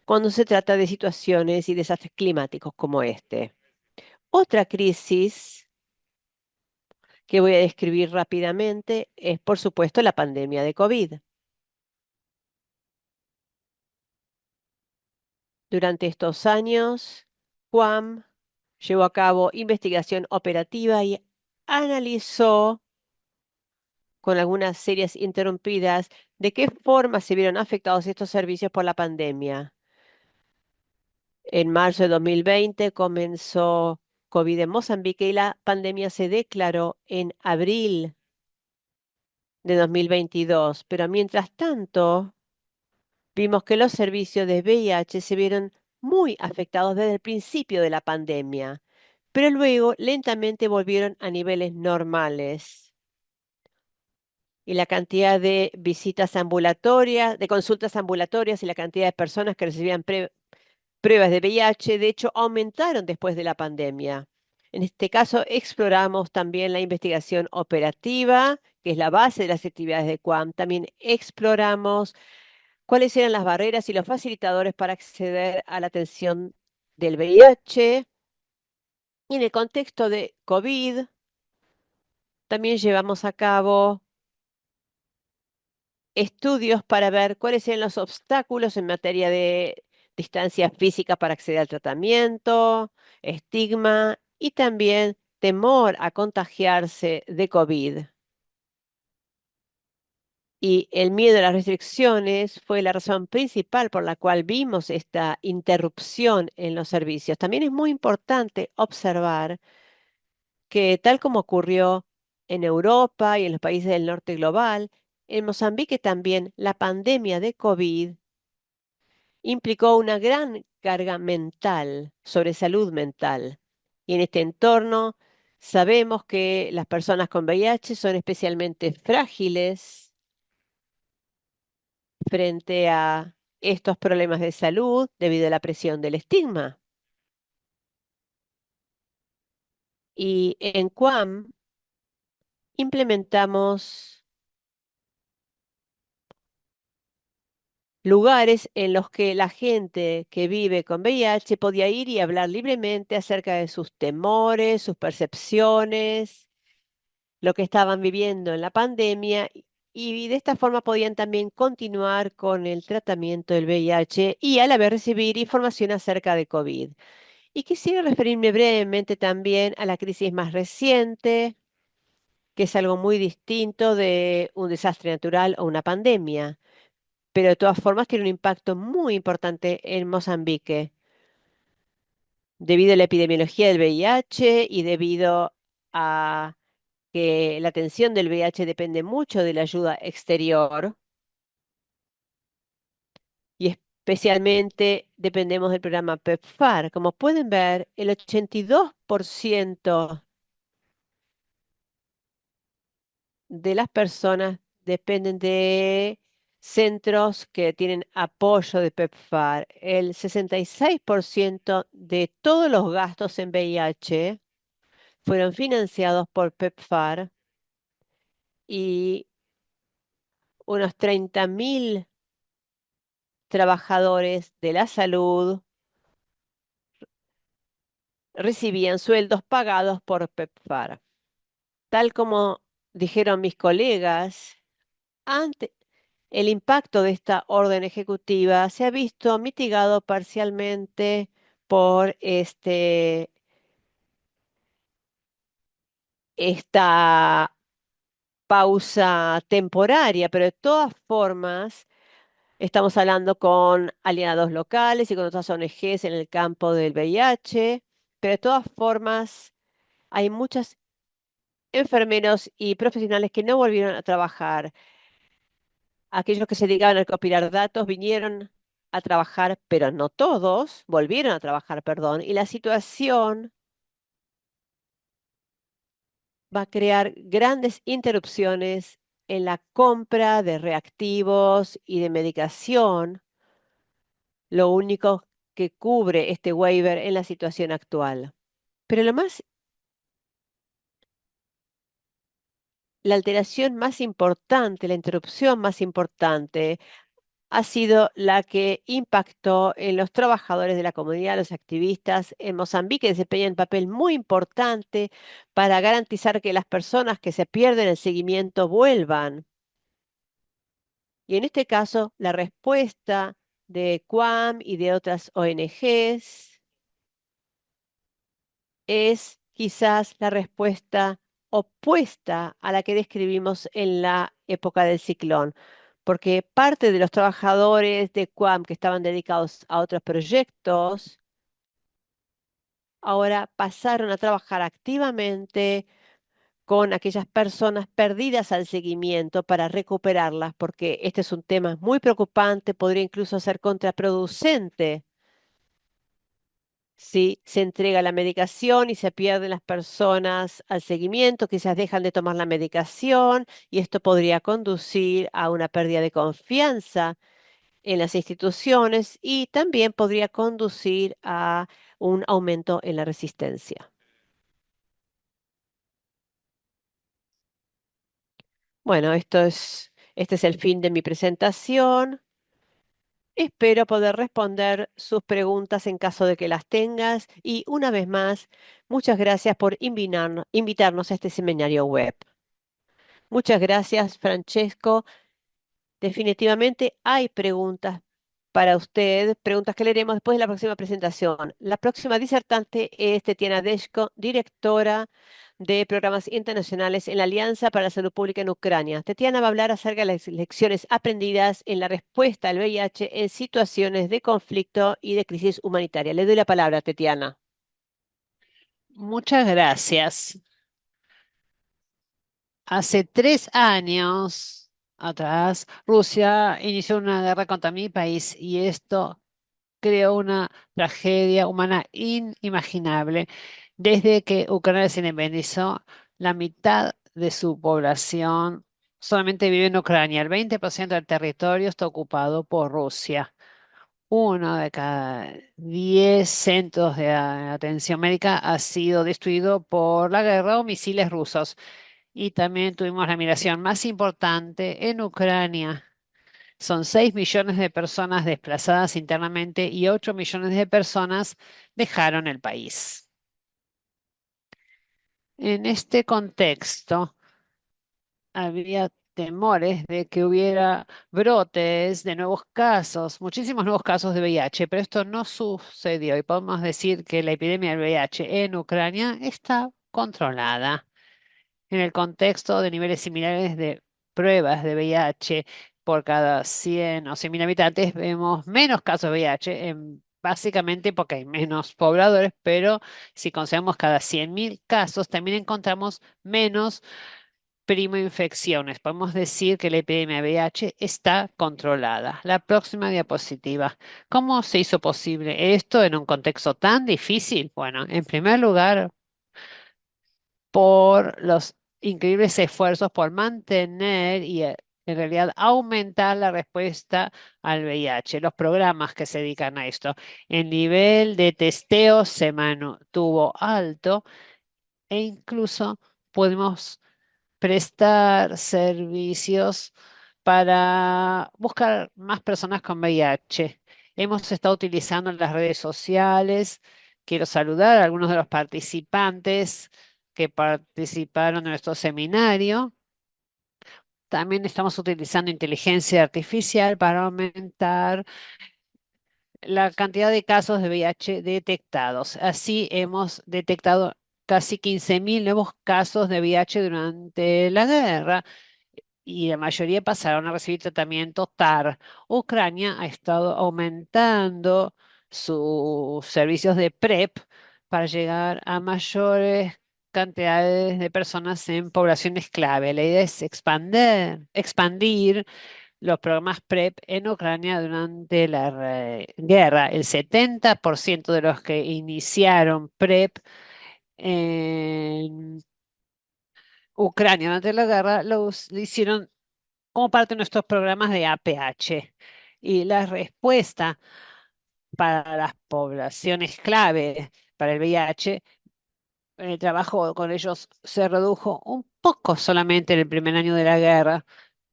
cuando se trata de situaciones y desastres climáticos como este. Otra crisis que voy a describir rápidamente es, por supuesto, la pandemia de COVID. Durante estos años, Juan llevó a cabo investigación operativa y analizó, con algunas series interrumpidas, de qué forma se vieron afectados estos servicios por la pandemia. En marzo de 2020 comenzó COVID en Mozambique y la pandemia se declaró en abril de 2022. Pero mientras tanto, vimos que los servicios de VIH se vieron muy afectados desde el principio de la pandemia, pero luego lentamente volvieron a niveles normales. Y la cantidad de visitas ambulatorias, de consultas ambulatorias y la cantidad de personas que recibían pruebas de VIH, de hecho, aumentaron después de la pandemia. En este caso, exploramos también la investigación operativa, que es la base de las actividades de QAM. También exploramos cuáles eran las barreras y los facilitadores para acceder a la atención del VIH. Y en el contexto de COVID, también llevamos a cabo estudios para ver cuáles eran los obstáculos en materia de distancia física para acceder al tratamiento, estigma y también temor a contagiarse de COVID. Y el miedo a las restricciones fue la razón principal por la cual vimos esta interrupción en los servicios. También es muy importante observar que, tal como ocurrió en Europa y en los países del norte global, en Mozambique también la pandemia de COVID implicó una gran carga mental sobre salud mental. Y en este entorno sabemos que las personas con VIH son especialmente frágiles frente a estos problemas de salud debido a la presión del estigma. Y en QAM implementamos lugares en los que la gente que vive con VIH podía ir y hablar libremente acerca de sus temores, sus percepciones, lo que estaban viviendo en la pandemia y de esta forma podían también continuar con el tratamiento del VIH y a la vez recibir información acerca de COVID. Y quisiera referirme brevemente también a la crisis más reciente, que es algo muy distinto de un desastre natural o una pandemia, pero de todas formas tiene un impacto muy importante en Mozambique, debido a la epidemiología del VIH y debido a que la atención del VIH depende mucho de la ayuda exterior y especialmente dependemos del programa PEPFAR. Como pueden ver, el 82% de las personas dependen de centros que tienen apoyo de PEPFAR. El 66% de todos los gastos en VIH fueron financiados por PEPFAR y unos 30.000 trabajadores de la salud recibían sueldos pagados por PEPFAR. Tal como dijeron mis colegas, antes, el impacto de esta orden ejecutiva se ha visto mitigado parcialmente por esta pausa temporaria, pero de todas formas estamos hablando con aliados locales y con otras ONGs en el campo del VIH, pero de todas formas hay muchos enfermeros y profesionales que no volvieron a trabajar. Aquellos que se dedicaban a recopilar datos vinieron a trabajar, pero no todos volvieron a trabajar, perdón, y la situación va a crear grandes interrupciones en la compra de reactivos y de medicación, lo único que cubre este waiver en la situación actual. Pero la alteración más importante, la interrupción más importante ha sido la que impactó en los trabajadores de la comunidad, los activistas en Mozambique, desempeñan un papel muy importante para garantizar que las personas que se pierden el seguimiento vuelvan. Y en este caso, la respuesta de QAM y de otras ONGs es quizás la respuesta opuesta a la que describimos en la época del ciclón, porque parte de los trabajadores de QAM que estaban dedicados a otros proyectos ahora pasaron a trabajar activamente con aquellas personas perdidas al seguimiento para recuperarlas, porque este es un tema muy preocupante, podría incluso ser contraproducente si se entrega la medicación y se pierden las personas al seguimiento, quizás dejan de tomar la medicación y esto podría conducir a una pérdida de confianza en las instituciones y también podría conducir a un aumento en la resistencia. Bueno, este es el fin de mi presentación. Espero poder responder sus preguntas en caso de que las tengas y una vez más, muchas gracias por invitarnos a este seminario web. Muchas gracias, Francesco. Definitivamente hay preguntas para usted, preguntas que leeremos después de la próxima presentación. La próxima disertante es Tetiana Deshko, directora de programas internacionales en la Alianza para la Salud Pública en Ucrania. Tetiana va a hablar acerca de las lecciones aprendidas en la respuesta al VIH en situaciones de conflicto y de crisis humanitaria. Le doy la palabra, Tetiana. Muchas gracias. Hace 3 años atrás, Rusia inició una guerra contra mi país y esto creó una tragedia humana inimaginable. Desde que Ucrania se independizó, la mitad de su población solamente vive en Ucrania. El 20% del territorio está ocupado por Rusia. Uno de cada 10 centros de atención médica ha sido destruido por la guerra o misiles rusos. Y también tuvimos la migración más importante en Ucrania. Son 6 millones de personas desplazadas internamente y 8 millones de personas dejaron el país. En este contexto, había temores de que hubiera brotes de nuevos casos, muchísimos nuevos casos de VIH, pero esto no sucedió y podemos decir que la epidemia del VIH en Ucrania está controlada. En el contexto de niveles similares de pruebas de VIH por cada 100 o 100.000 habitantes, vemos menos casos de VIH, básicamente porque hay menos pobladores, pero si consideramos cada 100.000 casos, también encontramos menos primoinfecciones. Podemos decir que la epidemia de VIH está controlada. La próxima diapositiva. ¿Cómo se hizo posible esto en un contexto tan difícil? Bueno, en primer lugar, por los increíbles esfuerzos por mantener y en realidad aumentar la respuesta al VIH, los programas que se dedican a esto. El nivel de testeo se mantuvo alto e incluso pudimos prestar servicios para buscar más personas con VIH. Hemos estado utilizando las redes sociales. Quiero saludar a algunos de los participantes que participaron en nuestro seminario. También estamos utilizando inteligencia artificial para aumentar la cantidad de casos de VIH detectados. Así hemos detectado casi 15.000 nuevos casos de VIH durante la guerra y la mayoría pasaron a recibir tratamiento TAR. Ucrania ha estado aumentando sus servicios de PrEP para llegar a mayores cantidades de personas en poblaciones clave. La idea es expandir los programas PrEP en Ucrania durante la guerra. El 70% de los que iniciaron PrEP en Ucrania durante la guerra lo hicieron como parte de nuestros programas de APH. Y la respuesta para las poblaciones clave para el VIH, el trabajo con ellos se redujo un poco solamente en el primer año de la guerra,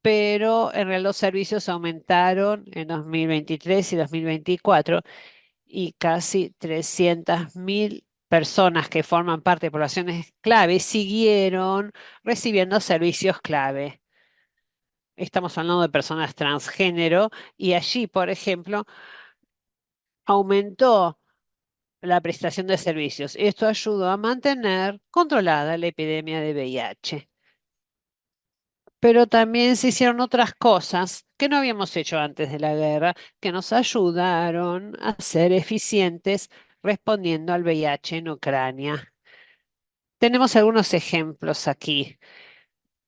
pero en realidad los servicios aumentaron en 2023 y 2024 y casi 300.000 personas que forman parte de poblaciones clave siguieron recibiendo servicios clave. Estamos hablando de personas transgénero y allí, por ejemplo, aumentó la prestación de servicios. Esto ayudó a mantener controlada la epidemia de VIH. Pero también se hicieron otras cosas que no habíamos hecho antes de la guerra, que nos ayudaron a ser eficientes respondiendo al VIH en Ucrania. Tenemos algunos ejemplos aquí.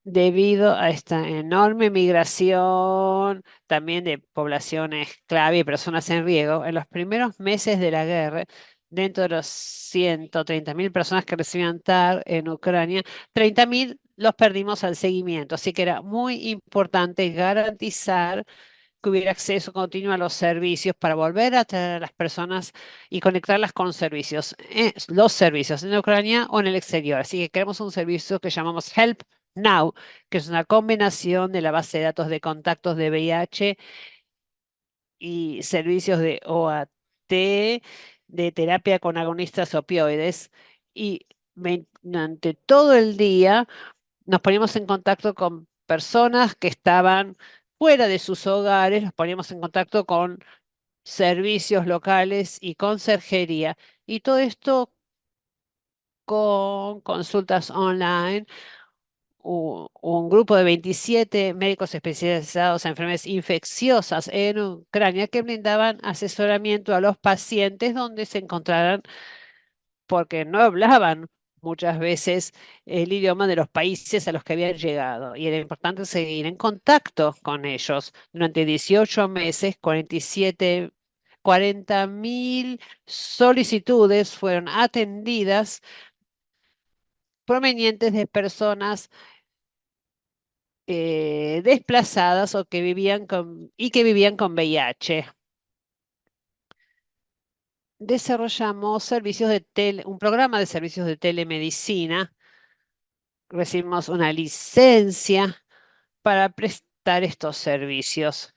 Debido a esta enorme migración también de poblaciones clave y personas en riesgo, en los primeros meses de la guerra, dentro de los 130.000 personas que recibían TAR en Ucrania, 30.000 los perdimos al seguimiento. Así que era muy importante garantizar que hubiera acceso continuo a los servicios para volver a traer a las personas y conectarlas con servicios, los servicios en Ucrania o en el exterior. Así que queremos un servicio que llamamos Help Now, que es una combinación de la base de datos de contactos de VIH y servicios de OAT, de terapia con agonistas opioides. Y durante todo el día nos poníamos en contacto con personas que estaban fuera de sus hogares, los poníamos en contacto con servicios locales y conserjería. Y todo esto con consultas online. Un grupo de 27 médicos especializados en enfermedades infecciosas en Ucrania que brindaban asesoramiento a los pacientes donde se encontraran porque no hablaban muchas veces el idioma de los países a los que habían llegado y era importante seguir en contacto con ellos. Durante 18 meses, 40.000 solicitudes fueron atendidas provenientes de personas desplazadas o que vivían con VIH. Desarrollamos un programa de servicios de telemedicina. Recibimos una licencia para prestar estos servicios.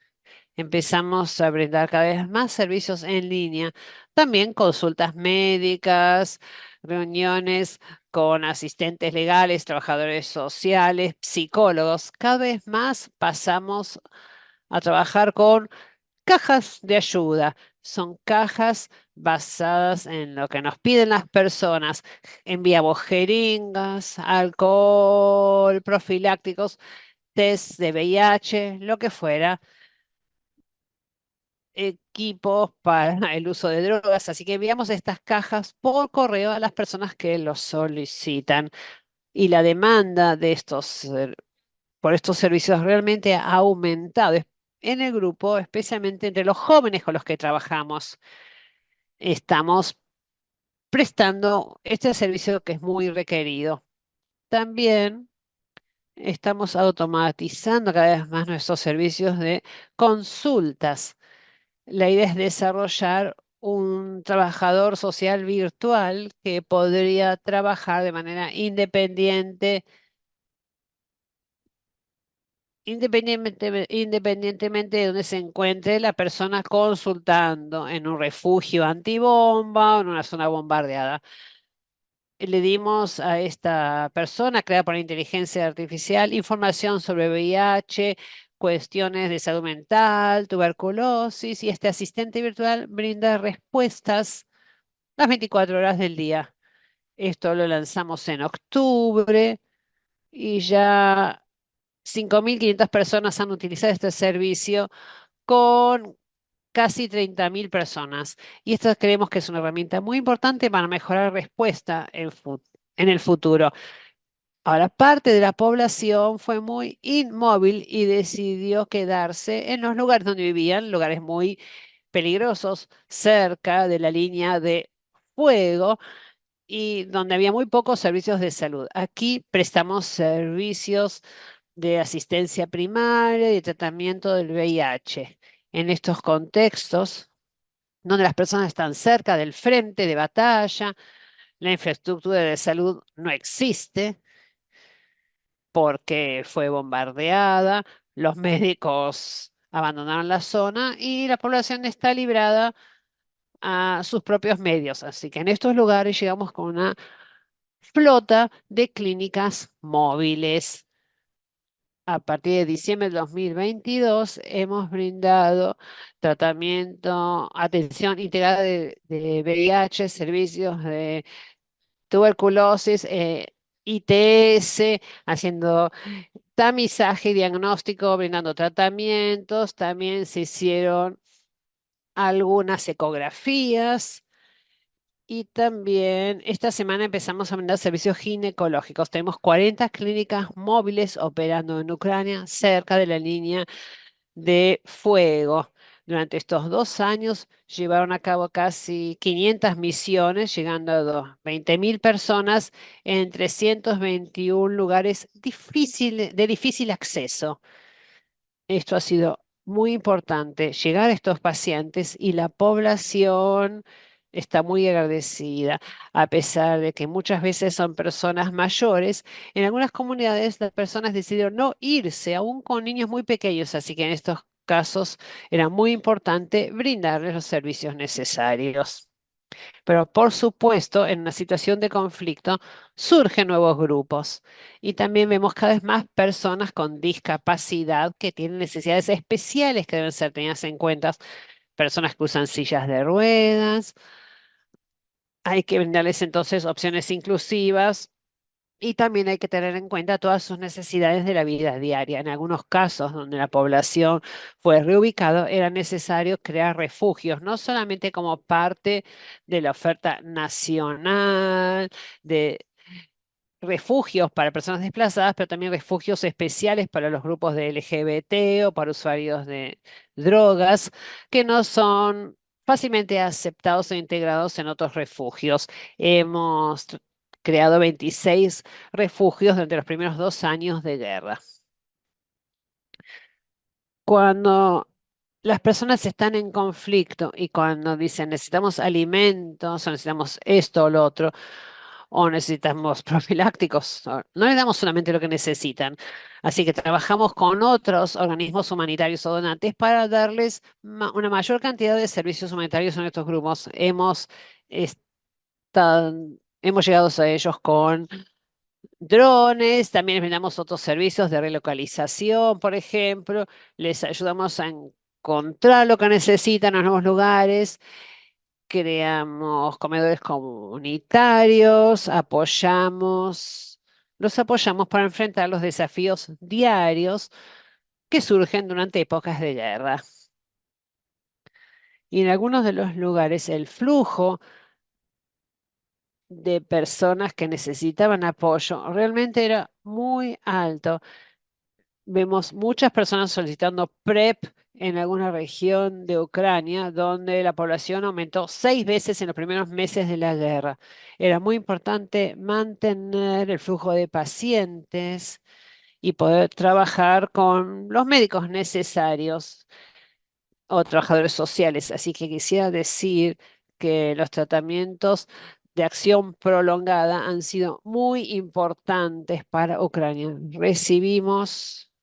Empezamos a brindar cada vez más servicios en línea, también consultas médicas, reuniones con asistentes legales, trabajadores sociales, psicólogos. Cada vez más pasamos a trabajar con cajas de ayuda. Son cajas basadas en lo que nos piden las personas. Enviamos jeringas, alcohol, profilácticos, test de VIH, lo que fuera, equipos para el uso de drogas. Así que enviamos estas cajas por correo a las personas que los solicitan. Y la demanda de por estos servicios realmente ha aumentado en el grupo, especialmente entre los jóvenes con los que trabajamos. Estamos prestando este servicio que es muy requerido. También estamos automatizando cada vez más nuestros servicios de consultas. La idea es desarrollar un trabajador social virtual que podría trabajar de manera independientemente de donde se encuentre la persona consultando, en un refugio antibomba o en una zona bombardeada. le dimos a esta persona creada por la inteligencia artificial información sobre VIH, cuestiones de salud mental, tuberculosis, y este asistente virtual brinda respuestas las 24 horas del día. Esto lo lanzamos en octubre y ya 5.500 personas han utilizado este servicio con casi 30.000 personas. Y esto creemos que es una herramienta muy importante para mejorar respuesta en el futuro. Ahora, parte de la población fue muy inmóvil y decidió quedarse en los lugares donde vivían, lugares muy peligrosos, cerca de la línea de fuego y donde había muy pocos servicios de salud. Aquí prestamos servicios de asistencia primaria y de tratamiento del VIH. En estos contextos, donde las personas están cerca del frente de batalla, la infraestructura de salud no existe porque fue bombardeada, los médicos abandonaron la zona y la población está librada a sus propios medios. Así que en estos lugares llegamos con una flota de clínicas móviles. A partir de diciembre de 2022 hemos brindado tratamiento, atención integrada de VIH, servicios de tuberculosis, ITS, haciendo tamizaje y diagnóstico, brindando tratamientos. También se hicieron algunas ecografías. Y también esta semana empezamos a brindar servicios ginecológicos. Tenemos 40 clínicas móviles operando en Ucrania, cerca de la línea de fuego. Durante estos 2 años llevaron a cabo casi 500 misiones, llegando a 20.000 personas en 321 lugares de difícil acceso. Esto ha sido muy importante, llegar a estos pacientes, y la población está muy agradecida, a pesar de que muchas veces son personas mayores. En algunas comunidades las personas decidieron no irse, aún con niños muy pequeños, así que en estos casos era muy importante brindarles los servicios necesarios. Pero por supuesto, en una situación de conflicto surgen nuevos grupos y también vemos cada vez más personas con discapacidad que tienen necesidades especiales que deben ser tenidas en cuenta. Personas que usan sillas de ruedas. Hay que brindarles entonces opciones inclusivas y también hay que tener en cuenta todas sus necesidades de la vida diaria. En algunos casos donde la población fue reubicada, era necesario crear refugios, no solamente como parte de la oferta nacional de refugios para personas desplazadas, pero también refugios especiales para los grupos de LGBT o para usuarios de drogas que no son fácilmente aceptados o integrados en otros refugios. Hemos creado 26 refugios durante los primeros 2 años de guerra. Cuando las personas están en conflicto y cuando dicen necesitamos alimentos o necesitamos esto o lo otro, o necesitamos profilácticos, no les damos solamente lo que necesitan. Así que trabajamos con otros organismos humanitarios o donantes para darles una mayor cantidad de servicios humanitarios en estos grupos. Hemos llegado a ellos con drones, también les brindamos otros servicios de relocalización, por ejemplo, les ayudamos a encontrar lo que necesitan en los nuevos lugares, creamos comedores comunitarios, los apoyamos para enfrentar los desafíos diarios que surgen durante épocas de guerra. Y en algunos de los lugares el flujo de personas que necesitaban apoyo realmente era muy alto. Vemos muchas personas solicitando PrEP en alguna región de Ucrania, donde la población aumentó 6 veces en los primeros meses de la guerra. Era muy importante mantener el flujo de pacientes y poder trabajar con los médicos necesarios o trabajadores sociales. Así que quisiera decir que los tratamientos de acción prolongada han sido muy importantes para Ucrania. Recibimos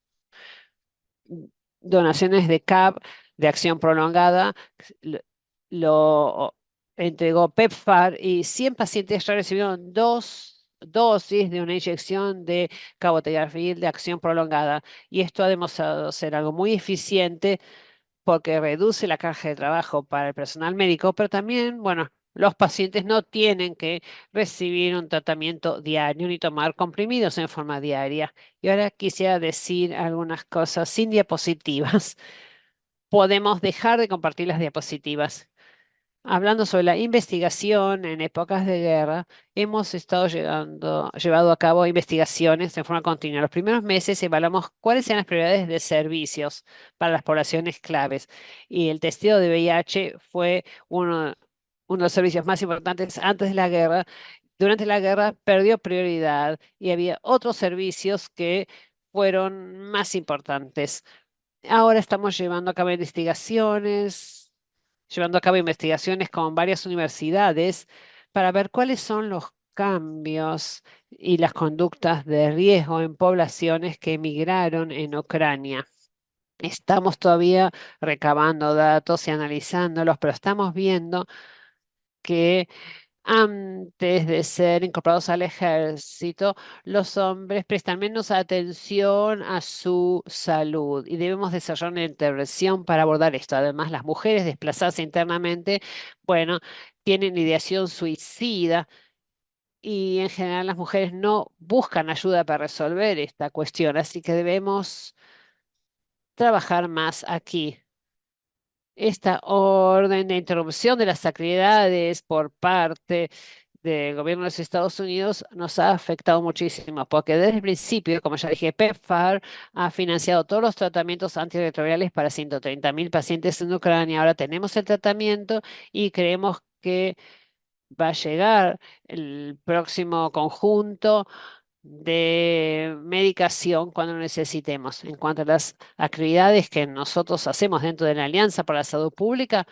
donaciones de CAP, de acción prolongada. Lo entregó PEPFAR y 100 pacientes ya recibieron dos dosis de una inyección de cabotegravir de acción prolongada. Y esto ha demostrado ser algo muy eficiente porque reduce la carga de trabajo para el personal médico, pero también, bueno, los pacientes no tienen que recibir un tratamiento diario ni tomar comprimidos en forma diaria. Y ahora quisiera decir algunas cosas sin diapositivas. Podemos dejar de compartir las diapositivas. Hablando sobre la investigación en épocas de guerra, hemos estado llevado a cabo investigaciones de forma continua. Los primeros meses evaluamos cuáles eran las prioridades de servicios para las poblaciones claves. Y el testeo de VIH fue uno de los servicios más importantes antes de la guerra. Durante la guerra perdió prioridad y había otros servicios que fueron más importantes. Ahora estamos llevando a cabo investigaciones con varias universidades para ver cuáles son los cambios y las conductas de riesgo en poblaciones que emigraron en Ucrania. Estamos todavía recabando datos y analizándolos, pero estamos viendo que antes de ser incorporados al ejército, los hombres prestan menos atención a su salud y debemos desarrollar una intervención para abordar esto. Además, las mujeres desplazadas internamente, bueno, tienen ideación suicida y en general las mujeres no buscan ayuda para resolver esta cuestión, así que debemos trabajar más aquí. Esta orden de interrupción de las actividades por parte del gobierno de los Estados Unidos nos ha afectado muchísimo, porque desde el principio, como ya dije, PEPFAR ha financiado todos los tratamientos antirretrovirales para 130.000 pacientes en Ucrania. Ahora tenemos el tratamiento y creemos que va a llegar el próximo conjunto de medicación cuando lo necesitemos. En cuanto a las actividades que nosotros hacemos dentro de la Alianza para la Salud Pública,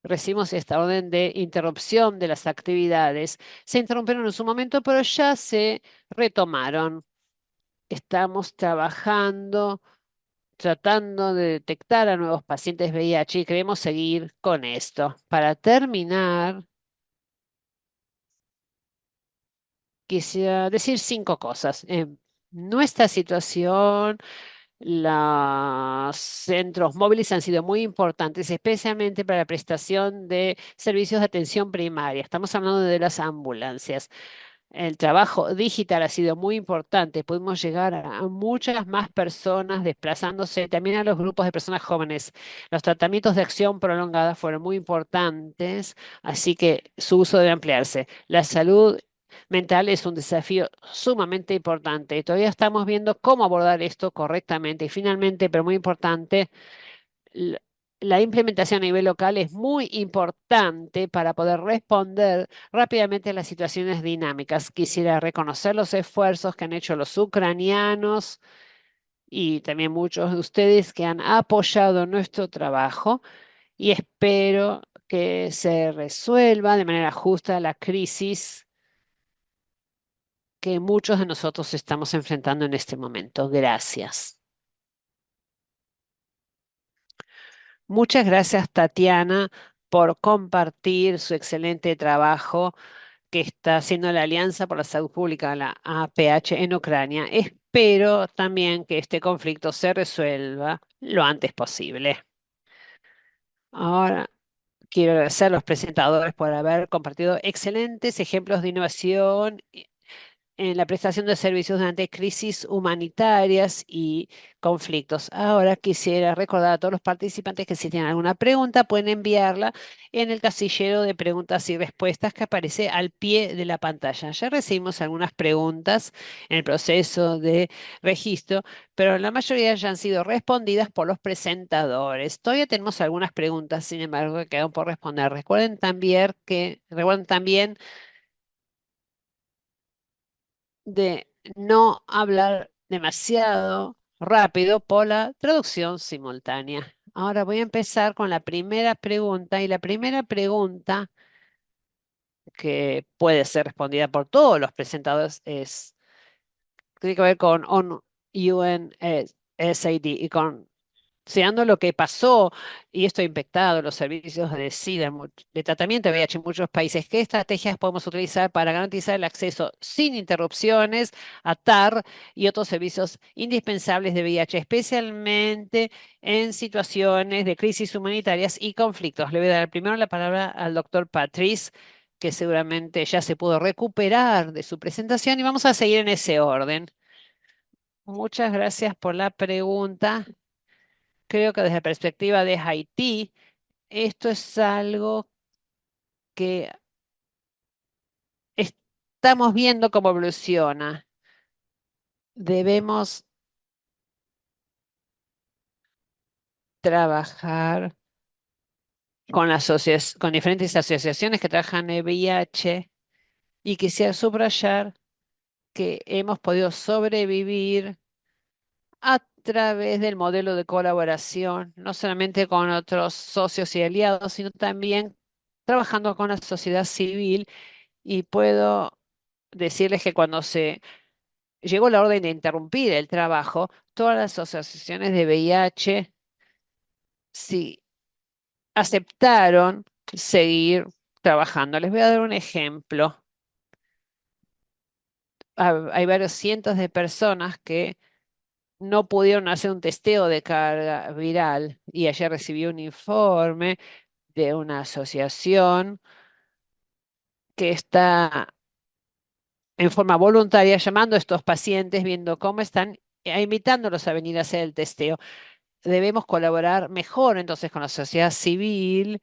recibimos esta orden de interrupción de las actividades. Se interrumpieron en su momento, pero ya se retomaron. Estamos trabajando, tratando de detectar a nuevos pacientes VIH y queremos seguir con esto. Para terminar, quisiera decir 5 cosas. En nuestra situación, los centros móviles han sido muy importantes, especialmente para la prestación de servicios de atención primaria. Estamos hablando de las ambulancias. El trabajo digital ha sido muy importante. Pudimos llegar a muchas más personas desplazándose, también a los grupos de personas jóvenes. Los tratamientos de acción prolongada fueron muy importantes, así que su uso debe ampliarse. La salud mental es un desafío sumamente importante. Todavía estamos viendo cómo abordar esto correctamente. Y finalmente, pero muy importante, l- la implementación a nivel local es muy importante para poder responder rápidamente a las situaciones dinámicas. Quisiera reconocer los esfuerzos que han hecho los ucranianos y también muchos de ustedes que han apoyado nuestro trabajo y espero que se resuelva de manera justa la crisis que muchos de nosotros estamos enfrentando en este momento. Gracias. Muchas gracias, Tatiana, por compartir su excelente trabajo que está haciendo la Alianza por la Salud Pública, la APH, en Ucrania. Espero también que este conflicto se resuelva lo antes posible. Ahora quiero agradecer a los presentadores por haber compartido excelentes ejemplos de innovación en la prestación de servicios durante crisis humanitarias y conflictos. Ahora quisiera recordar a todos los participantes que si tienen alguna pregunta pueden enviarla en el casillero de preguntas y respuestas que aparece al pie de la pantalla. Ya recibimos algunas preguntas en el proceso de registro, pero la mayoría ya han sido respondidas por los presentadores. Todavía tenemos algunas preguntas, sin embargo, que quedan por responder. Recuerden también de no hablar demasiado rápido por la traducción simultánea. Ahora voy a empezar con la primera pregunta y la primera pregunta que puede ser respondida por todos los presentadores tiene que ver con UNSAID y con considerando lo que pasó, y esto ha impactado los servicios de SIDA, de tratamiento de VIH en muchos países, ¿qué estrategias podemos utilizar para garantizar el acceso sin interrupciones a TAR y otros servicios indispensables de VIH, especialmente en situaciones de crisis humanitarias y conflictos? Le voy a dar primero la palabra al doctor Patrice, que seguramente ya se pudo recuperar de su presentación, y vamos a seguir en ese orden. Muchas gracias por la pregunta. Creo que desde la perspectiva de Haití, esto es algo que estamos viendo cómo evoluciona. Debemos trabajar con, con diferentes asociaciones que trabajan en VIH, y quisiera subrayar que hemos podido sobrevivir a través del modelo de colaboración, no solamente con otros socios y aliados, sino también trabajando con la sociedad civil. Y puedo decirles que cuando se llegó la orden de interrumpir el trabajo, todas las asociaciones de VIH sí aceptaron seguir trabajando. Les voy a dar un ejemplo. Hay varios cientos de personas que no pudieron hacer un testeo de carga viral, y ayer recibí un informe de una asociación que está en forma voluntaria llamando a estos pacientes, viendo cómo están, invitándolos a venir a hacer el testeo. Debemos colaborar mejor entonces con la sociedad civil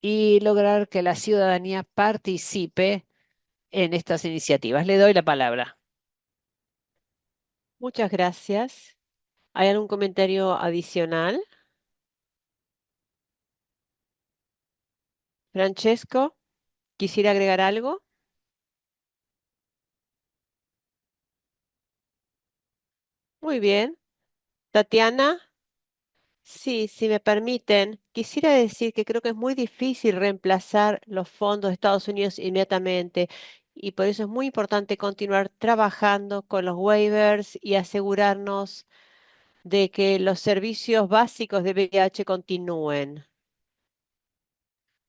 y lograr que la ciudadanía participe en estas iniciativas. Le doy la palabra. Muchas gracias. ¿Hay algún comentario adicional? Francesco, ¿quisiera agregar algo? Muy bien. Tatiana, sí, si me permiten, quisiera decir que creo que es muy difícil reemplazar los fondos de Estados Unidos inmediatamente, y por eso es muy importante continuar trabajando con los waivers y asegurarnos de que los servicios básicos de VIH continúen.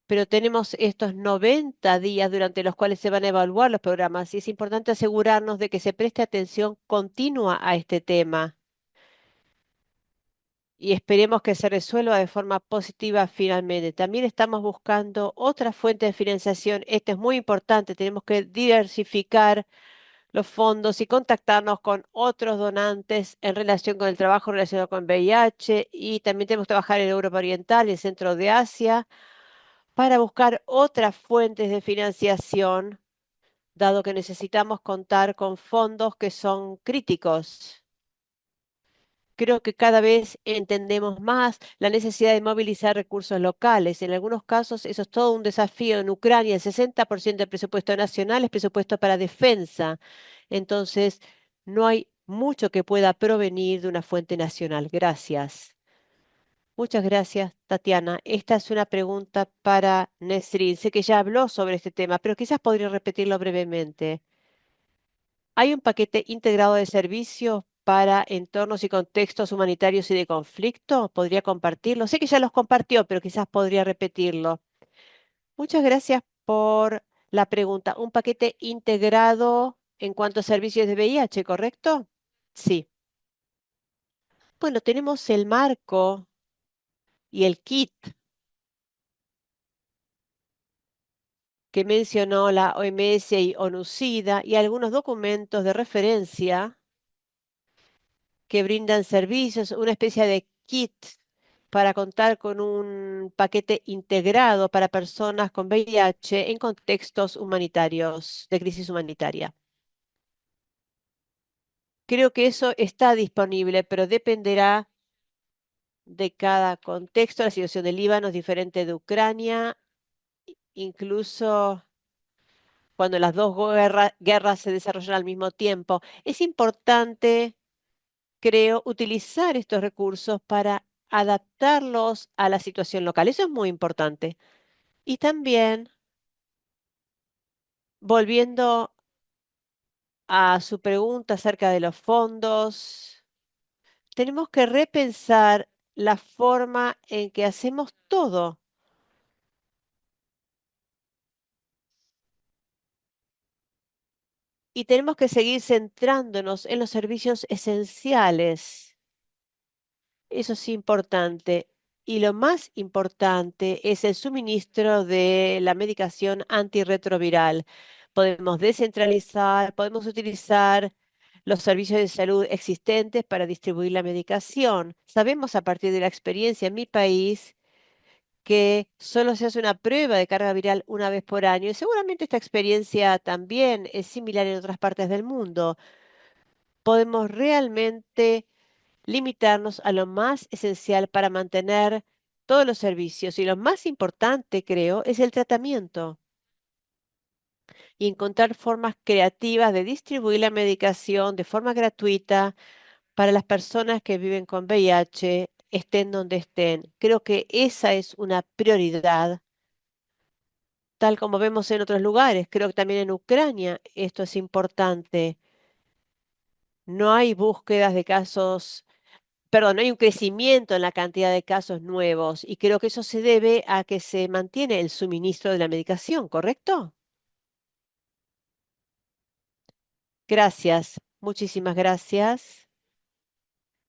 Pero tenemos estos 90 días durante los cuales se van a evaluar los programas, y es importante asegurarnos de que se preste atención continua a este tema, y esperemos que se resuelva de forma positiva finalmente. También estamos buscando otra fuente de financiación. Esto es muy importante. Tenemos que diversificar los fondos y contactarnos con otros donantes en relación con el trabajo relacionado con VIH, y también tenemos que trabajar en Europa Oriental y el centro de Asia para buscar otras fuentes de financiación, dado que necesitamos contar con fondos que son críticos. Creo que cada vez entendemos más la necesidad de movilizar recursos locales. En algunos casos eso es todo un desafío. En Ucrania el 60% del presupuesto nacional es presupuesto para defensa. Entonces, no hay mucho que pueda provenir de una fuente nacional. Gracias. Muchas gracias, Tatiana. Esta es una pregunta para Nesrin. Sé que ya habló sobre este tema, pero quizás podría repetirlo brevemente. Hay un paquete integrado de servicios para entornos y contextos humanitarios y de conflicto. ¿Podría compartirlo? Sé que ya los compartió, pero quizás podría repetirlo. Muchas gracias por la pregunta. Un paquete integrado en cuanto a servicios de VIH, ¿correcto? Sí. Bueno, tenemos el marco y el kit que mencionó la OMS y ONUCIDA, y algunos documentos de referencia que brindan servicios, una especie de kit para contar con un paquete integrado para personas con VIH en contextos humanitarios, de crisis humanitaria. Creo que eso está disponible, pero dependerá de cada contexto. La situación del Líbano es diferente de Ucrania, incluso cuando las dos guerras se desarrollan al mismo tiempo. Es importante, creo, utilizar estos recursos para adaptarlos a la situación local. Eso es muy importante. Y también, volviendo a su pregunta acerca de los fondos, tenemos que repensar la forma en que hacemos todo y tenemos que seguir centrándonos en los servicios esenciales. Eso es importante. Y lo más importante es el suministro de la medicación antirretroviral. Podemos descentralizar, podemos utilizar los servicios de salud existentes para distribuir la medicación. Sabemos a partir de la experiencia en mi país que solo se hace una prueba de carga viral una vez por año y seguramente esta experiencia también es similar en otras partes del mundo. Podemos realmente limitarnos a lo más esencial para mantener todos los servicios. Y lo más importante, creo, es el tratamiento y encontrar formas creativas de distribuir la medicación de forma gratuita para las personas que viven con VIH, estén donde estén. Creo que esa es una prioridad, tal como vemos en otros lugares. Creo que también en Ucrania esto es importante. No hay búsquedas de casos. Perdón, no hay un crecimiento en la cantidad de casos nuevos y creo que eso se debe a que se mantiene el suministro de la medicación, ¿correcto? Gracias, muchísimas gracias.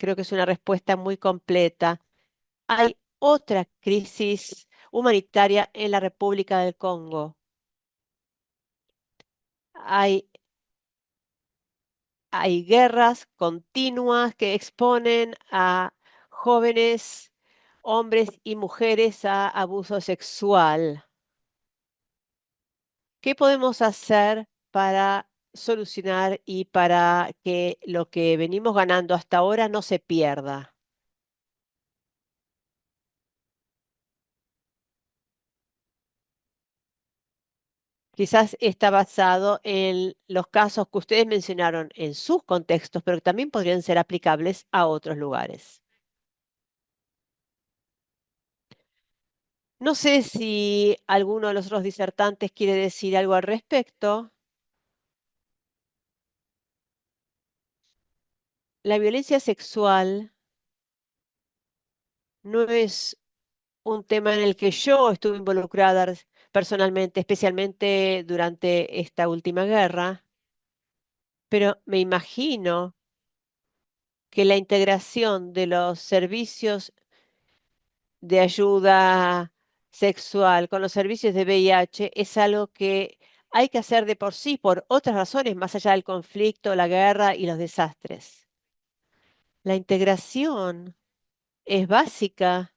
Creo que es una respuesta muy completa. Hay otra crisis humanitaria en la República del Congo. Hay, hay guerras continuas que exponen a jóvenes, hombres y mujeres a abuso sexual. ¿Qué podemos hacer para solucionar y para que lo que venimos ganando hasta ahora no se pierda? Quizás está basado en los casos que ustedes mencionaron en sus contextos, pero que también podrían ser aplicables a otros lugares. No sé si alguno de los otros disertantes quiere decir algo al respecto. La violencia sexual no es un tema en el que yo estuve involucrada personalmente, especialmente durante esta última guerra, pero me imagino que la integración de los servicios de ayuda sexual con los servicios de VIH es algo que hay que hacer de por sí por otras razones, más allá del conflicto, la guerra y los desastres. La integración es básica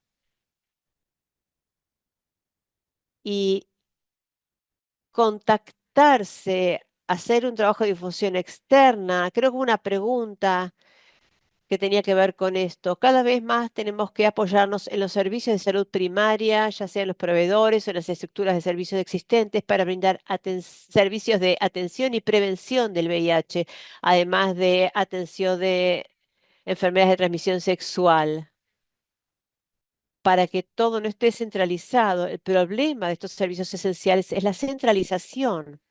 y contactarse, hacer un trabajo de difusión externa. Creo que una pregunta que tenía que ver con esto. Cada vez más tenemos que apoyarnos en los servicios de salud primaria, ya sean los proveedores o las estructuras de servicios existentes para brindar servicios de atención y prevención del VIH, además de atención de enfermedades de transmisión sexual. Para que todo no esté centralizado, el problema de estos servicios esenciales es la centralización.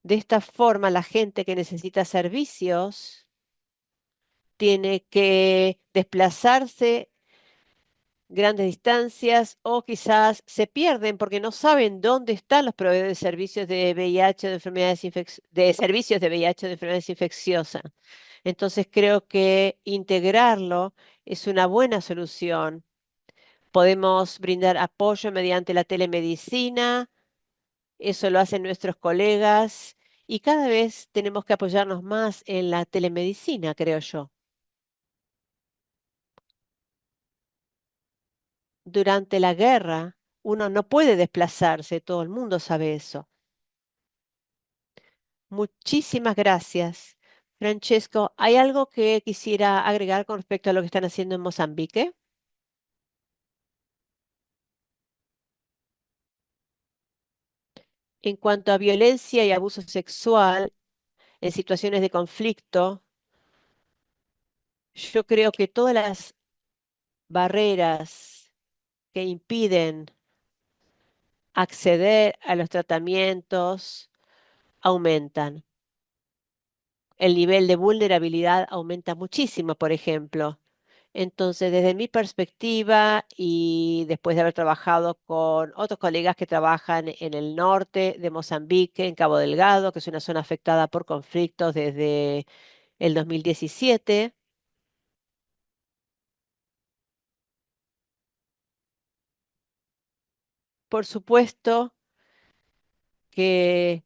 De esta forma, la gente que necesita servicios tiene que desplazarse grandes distancias o quizás se pierden porque no saben dónde están los proveedores de servicios de VIH o de enfermedades de servicios de VIH o de enfermedades infecciosas. Entonces creo que integrarlo es una buena solución. Podemos brindar apoyo mediante la telemedicina, eso lo hacen nuestros colegas y cada vez tenemos que apoyarnos más en la telemedicina, creo yo. Durante la guerra, uno no puede desplazarse, todo el mundo sabe eso. Muchísimas gracias. Francesco, ¿hay algo que quisiera agregar con respecto a lo que están haciendo en Mozambique? En cuanto a violencia y abuso sexual en situaciones de conflicto, yo creo que todas las barreras que impiden acceder a los tratamientos aumentan. El nivel de vulnerabilidad aumenta muchísimo, por ejemplo. Entonces, desde mi perspectiva y después de haber trabajado con otros colegas que trabajan en el norte de Mozambique, en Cabo Delgado, que es una zona afectada por conflictos desde el 2017, por supuesto que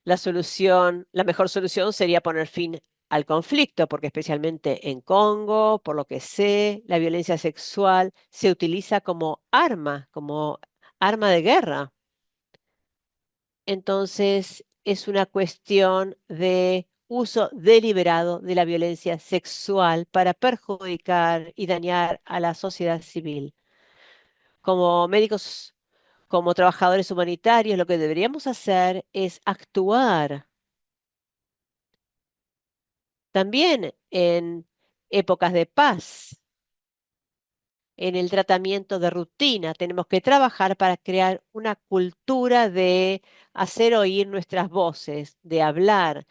la mejor solución sería poner fin al conflicto, porque especialmente en Congo, por lo que sé, la violencia sexual se utiliza como arma de guerra. Entonces, es una cuestión de uso deliberado de la violencia sexual para perjudicar y dañar a la sociedad civil. Como médicos, como trabajadores humanitarios, lo que deberíamos hacer es actuar también en épocas de paz, en el tratamiento de rutina. Tenemos que trabajar para crear una cultura de hacer oír nuestras voces, de hablar,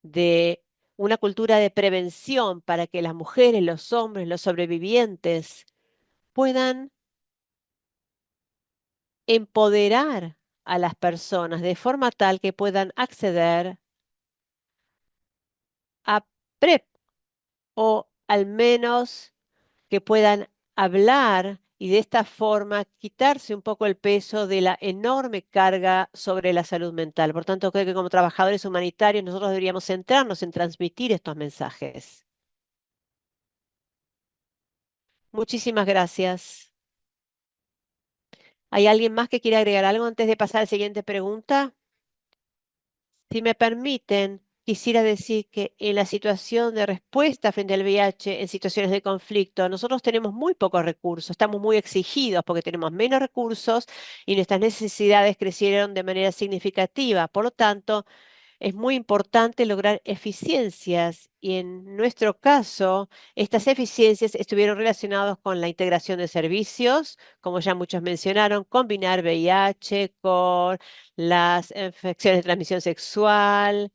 de una cultura de prevención para que las mujeres, los hombres, los sobrevivientes puedan empoderar a las personas de forma tal que puedan acceder a PrEP o al menos que puedan hablar y de esta forma quitarse un poco el peso de la enorme carga sobre la salud mental. Por tanto, creo que como trabajadores humanitarios nosotros deberíamos centrarnos en transmitir estos mensajes. Muchísimas gracias. ¿Hay alguien más que quiera agregar algo antes de pasar a la siguiente pregunta? Si me permiten, quisiera decir que en la situación de respuesta frente al VIH en situaciones de conflicto, nosotros tenemos muy pocos recursos, estamos muy exigidos porque tenemos menos recursos y nuestras necesidades crecieron de manera significativa. Por lo tanto, es muy importante lograr eficiencias y en nuestro caso, estas eficiencias estuvieron relacionadas con la integración de servicios, como ya muchos mencionaron, combinar VIH con las infecciones de transmisión sexual,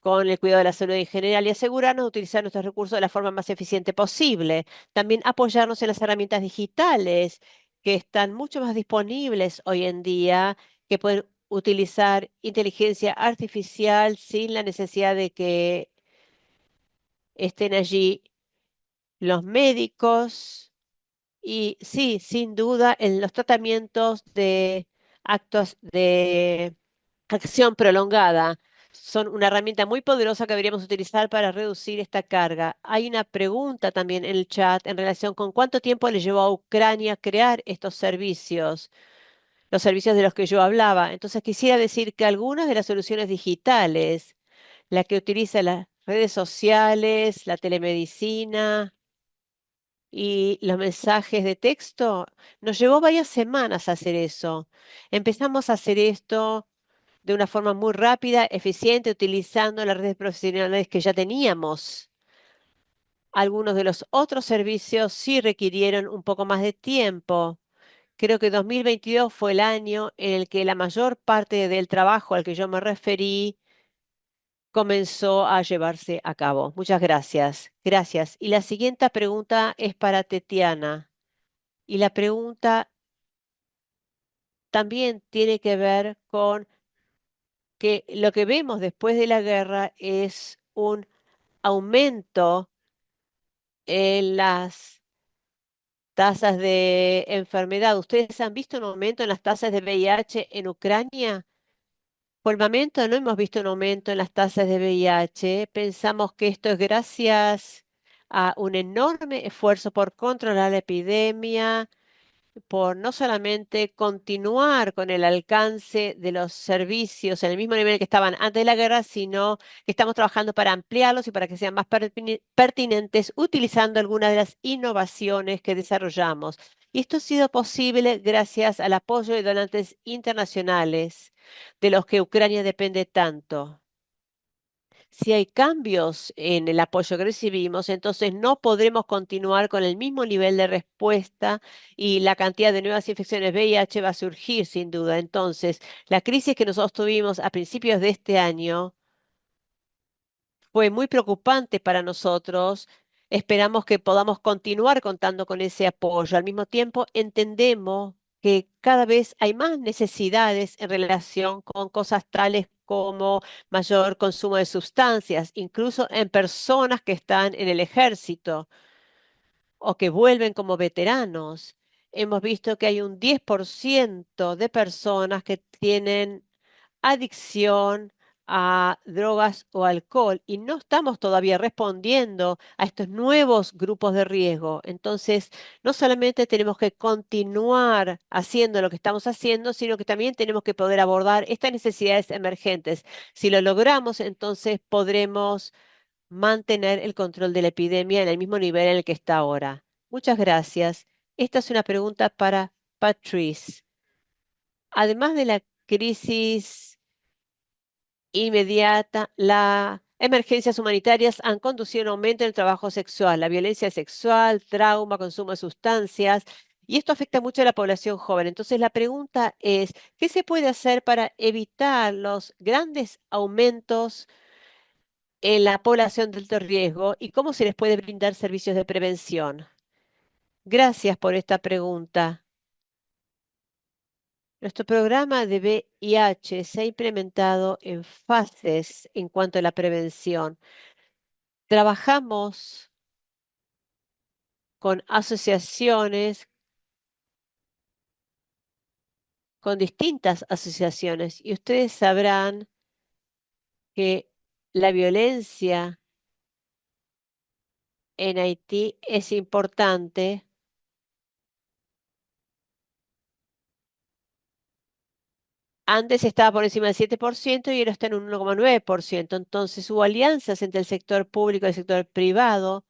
con el cuidado de la salud en general y asegurarnos de utilizar nuestros recursos de la forma más eficiente posible. También apoyarnos en las herramientas digitales que están mucho más disponibles hoy en día, que pueden utilizar inteligencia artificial sin la necesidad de que estén allí los médicos. Y sí, sin duda, en los tratamientos de actos de acción prolongada son una herramienta muy poderosa que deberíamos utilizar para reducir esta carga. Hay una pregunta también en el chat en relación con cuánto tiempo le llevó a Ucrania crear estos servicios, los servicios de los que yo hablaba. Entonces quisiera decir que algunas de las soluciones digitales, la que utiliza las redes sociales, la telemedicina, y los mensajes de texto, nos llevó varias semanas a hacer eso. Empezamos a hacer esto de una forma muy rápida, eficiente, utilizando las redes profesionales que ya teníamos. Algunos de los otros servicios sí requirieron un poco más de tiempo. Creo que 2022 fue el año en el que la mayor parte del trabajo al que yo me referí comenzó a llevarse a cabo. Muchas gracias. Gracias. Y la siguiente pregunta es para Tetiana. Y la pregunta también tiene que ver con que lo que vemos después de la guerra es un aumento en las tasas de enfermedad. ¿Ustedes han visto un aumento en las tasas de VIH en Ucrania? Por el momento no hemos visto un aumento en las tasas de VIH. Pensamos que esto es gracias a un enorme esfuerzo por controlar la epidemia, por no solamente continuar con el alcance de los servicios en el mismo nivel que estaban antes de la guerra, sino que estamos trabajando para ampliarlos y para que sean más pertinentes utilizando algunas de las innovaciones que desarrollamos. Y esto ha sido posible gracias al apoyo de donantes internacionales de los que Ucrania depende tanto. Si hay cambios en el apoyo que recibimos, entonces no podremos continuar con el mismo nivel de respuesta y la cantidad de nuevas infecciones VIH va a surgir sin duda. Entonces, la crisis que nosotros tuvimos a principios de este año fue muy preocupante para nosotros. Esperamos que podamos continuar contando con ese apoyo. Al mismo tiempo, entendemos que cada vez hay más necesidades en relación con cosas tales como mayor consumo de sustancias, incluso en personas que están en el ejército o que vuelven como veteranos. Hemos visto que hay un 10% de personas que tienen adicción a drogas o alcohol y no estamos todavía respondiendo a estos nuevos grupos de riesgo. Entonces, no solamente tenemos que continuar haciendo lo que estamos haciendo, sino que también tenemos que poder abordar estas necesidades emergentes. Si lo logramos, entonces podremos mantener el control de la epidemia en el mismo nivel en el que está ahora. Muchas gracias. Esta es una pregunta para Patrice. Además de la crisis inmediata, las emergencias humanitarias han conducido a un aumento en el trabajo sexual, la violencia sexual, trauma, consumo de sustancias, y esto afecta mucho a la población joven. Entonces, la pregunta es, ¿qué se puede hacer para evitar los grandes aumentos en la población de alto riesgo y cómo se les puede brindar servicios de prevención? Gracias por esta pregunta. Nuestro programa de VIH se ha implementado en fases en cuanto a la prevención. Trabajamos con asociaciones, con distintas asociaciones, y ustedes sabrán que la violencia en Haití es importante. Antes estaba por encima del 7% y ahora está en un 1,9%. Entonces hubo alianzas entre el sector público y el sector privado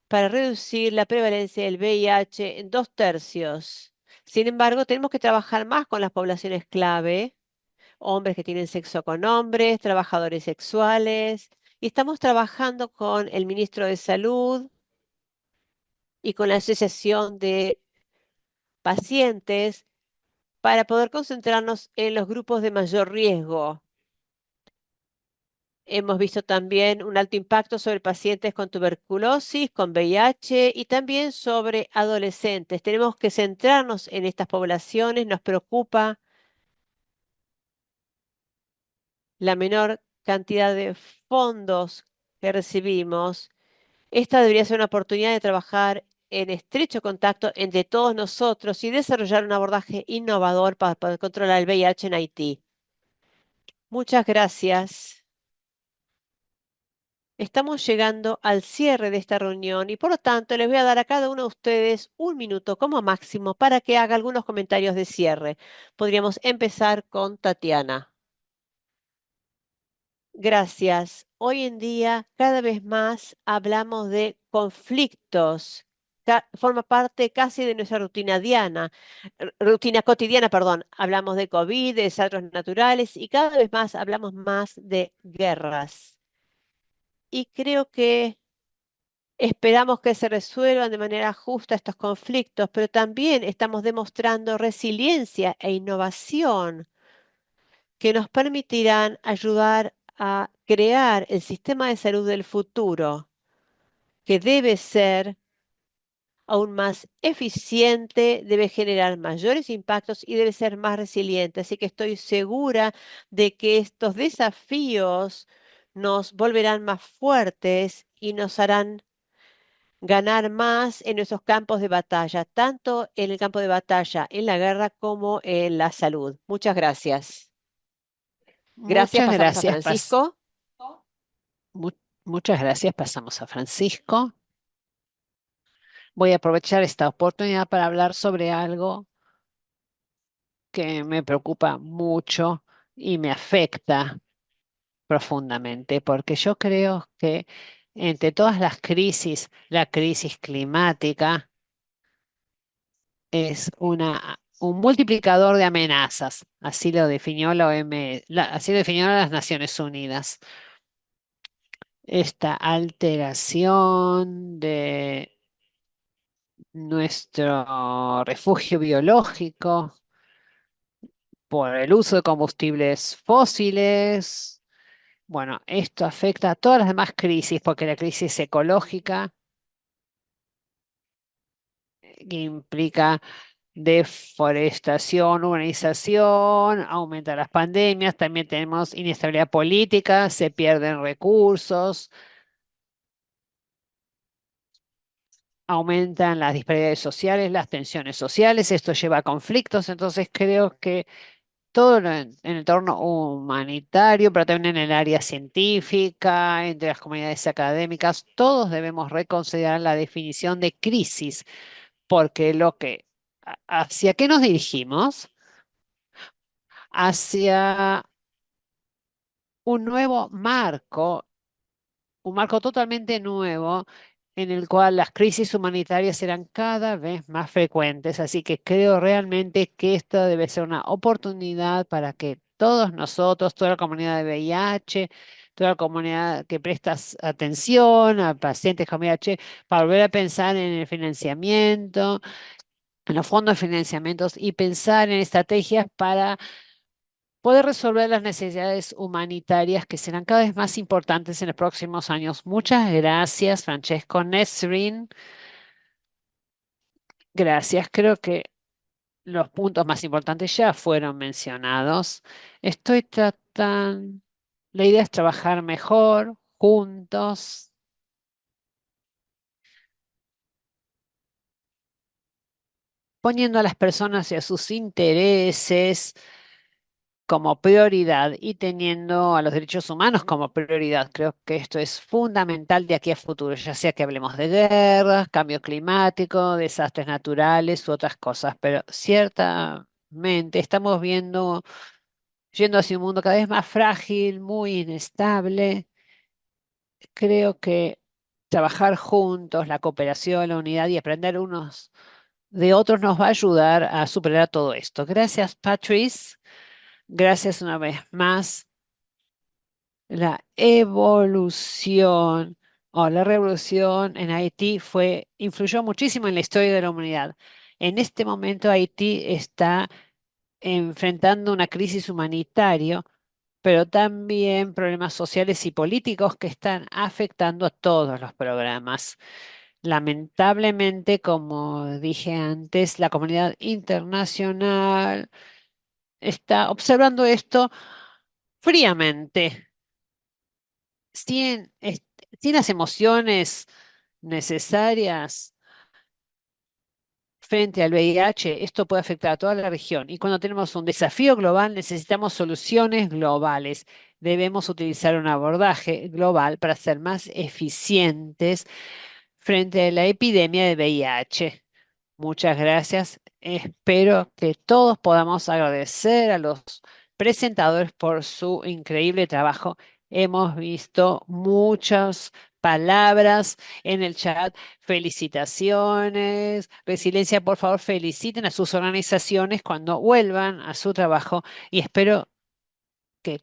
para reducir la prevalencia del VIH en 2/3. Sin embargo, tenemos que trabajar más con las poblaciones clave, hombres que tienen sexo con hombres, trabajadores sexuales, y estamos trabajando con el ministro de Salud y con la Asociación de Pacientes para poder concentrarnos en los grupos de mayor riesgo. Hemos visto también un alto impacto sobre pacientes con tuberculosis, con VIH y también sobre adolescentes. Tenemos que centrarnos en estas poblaciones. Nos preocupa la menor cantidad de fondos que recibimos. Esta debería ser una oportunidad de trabajar en estrecho contacto entre todos nosotros y desarrollar un abordaje innovador para poder controlar el VIH en Haití. Muchas gracias. Estamos llegando al cierre de esta reunión y por lo tanto les voy a dar a cada uno de ustedes un minuto como máximo para que haga algunos comentarios de cierre. Podríamos empezar con Tatiana. Gracias. Hoy en día cada vez más hablamos de conflictos. Forma parte casi de nuestra rutina diana, rutina cotidiana, perdón. Hablamos de COVID, de desastres naturales y cada vez más hablamos más de guerras. Y creo que esperamos que se resuelvan de manera justa estos conflictos, pero también estamos demostrando resiliencia e innovación que nos permitirán ayudar a crear el sistema de salud del futuro, que debe ser aún más eficiente, debe generar mayores impactos y debe ser más resiliente. Así que estoy segura de que estos desafíos nos volverán más fuertes y nos harán ganar más en nuestros campos de batalla, tanto en el campo de batalla, en la guerra, como en la salud. Muchas gracias. Gracias, Muchas pasamos a gracias, Francisco. mu- muchas gracias. Pasamos a Francisco. Voy a aprovechar esta oportunidad para hablar sobre algo que me preocupa mucho y me afecta profundamente, porque yo creo que entre todas las crisis, la crisis climática es un multiplicador de amenazas. Así lo definió la así lo definieron las Naciones Unidas. Esta alteración de nuestro refugio biológico por el uso de combustibles fósiles Bueno, esto afecta a todas las demás crisis, porque la crisis ecológica que implica deforestación, urbanización, aumenta las pandemias, también tenemos inestabilidad política, se pierden recursos, aumentan las disparidades sociales, las tensiones sociales, esto lleva a conflictos, entonces creo que todo en el entorno humanitario, pero también en el área científica, entre las comunidades académicas, todos debemos reconsiderar la definición de crisis, porque ¿hacia qué nos dirigimos? Hacia un nuevo marco, un marco totalmente nuevo en el cual las crisis humanitarias serán cada vez más frecuentes. Así que creo realmente que esto debe ser una oportunidad para que todos nosotros, toda la comunidad de VIH, toda la comunidad que presta atención a pacientes con VIH, para volver a pensar en el financiamiento, en los fondos de financiamientos y pensar en estrategias para poder resolver las necesidades humanitarias que serán cada vez más importantes en los próximos años. Muchas gracias, Francesco Nesrin. Gracias. Creo que los puntos más importantes ya fueron mencionados. Estoy tratando, la idea es trabajar mejor, juntos, poniendo a las personas y a sus intereses como prioridad y teniendo a los derechos humanos como prioridad. Creo que esto es fundamental de aquí a futuro, ya sea que hablemos de guerras, cambio climático, desastres naturales u otras cosas, pero ciertamente estamos yendo hacia un mundo cada vez más frágil, muy inestable. Creo que trabajar juntos, la cooperación, la unidad y aprender unos de otros nos va a ayudar a superar todo esto. Gracias, Patrice. Gracias una vez más. La evolución o la revolución en Haití influyó muchísimo en la historia de la humanidad. En este momento Haití está enfrentando una crisis humanitaria, pero también problemas sociales y políticos que están afectando a todos los programas. Lamentablemente, como dije antes, la comunidad internacional está observando esto fríamente sin las emociones necesarias frente al VIH, esto puede afectar a toda la región. Y cuando tenemos un desafío global, necesitamos soluciones globales. Debemos utilizar un abordaje global para ser más eficientes frente a la epidemia de VIH. Muchas gracias. Espero que todos podamos agradecer a los presentadores por su increíble trabajo. Hemos visto muchas palabras en el chat. Felicitaciones. Resiliencia, por favor, feliciten a sus organizaciones cuando vuelvan a su trabajo y espero que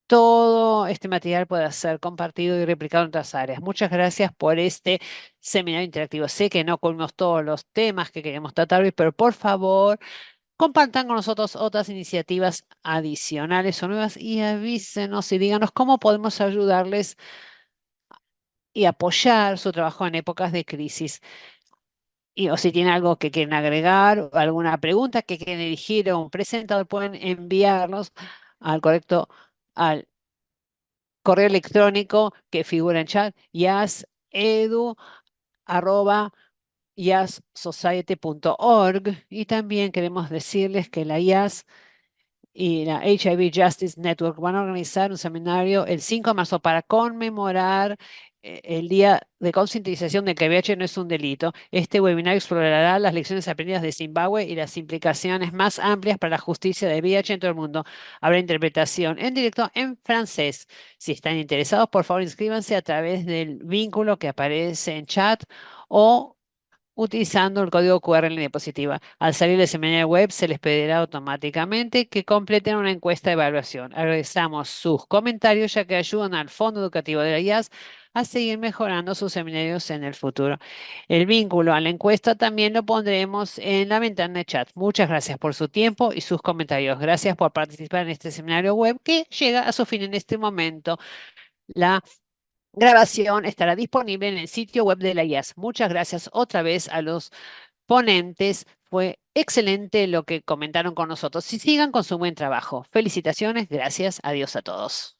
todo este material pueda ser compartido y replicado en otras áreas. Muchas gracias por este seminario interactivo. Sé que no cubrimos todos los temas que queremos tratar hoy, pero por favor, compartan con nosotros otras iniciativas adicionales o nuevas y avísenos y díganos cómo podemos ayudarles y apoyar su trabajo en épocas de crisis. Y, o si tienen algo que quieren agregar, o alguna pregunta que quieren dirigir a un presentador, pueden enviarlos al correcto, al correo electrónico que figura en chat, yasedu@yassociety.org. Y también queremos decirles que la IAS y la HIV Justice Network van a organizar un seminario el 5 de marzo para conmemorar el Día de Concientización de que VIH no es un delito. Este webinar explorará las lecciones aprendidas de Zimbabue y las implicaciones más amplias para la justicia de VIH en todo el mundo. Habrá interpretación en directo en francés. Si están interesados, por favor, inscríbanse a través del vínculo que aparece en chat o utilizando el código QR en la diapositiva. Al salir del seminario web, se les pedirá automáticamente que completen una encuesta de evaluación. Agradecemos sus comentarios ya que ayudan al Fondo Educativo de la IAS a seguir mejorando sus seminarios en el futuro. El vínculo a la encuesta también lo pondremos en la ventana de chat. Muchas gracias por su tiempo y sus comentarios. Gracias por participar en este seminario web que llega a su fin en este momento. La grabación estará disponible en el sitio web de la IAS. Muchas gracias otra vez a los ponentes. Fue excelente lo que comentaron con nosotros. Y sigan con su buen trabajo. Felicitaciones, gracias, adiós a todos.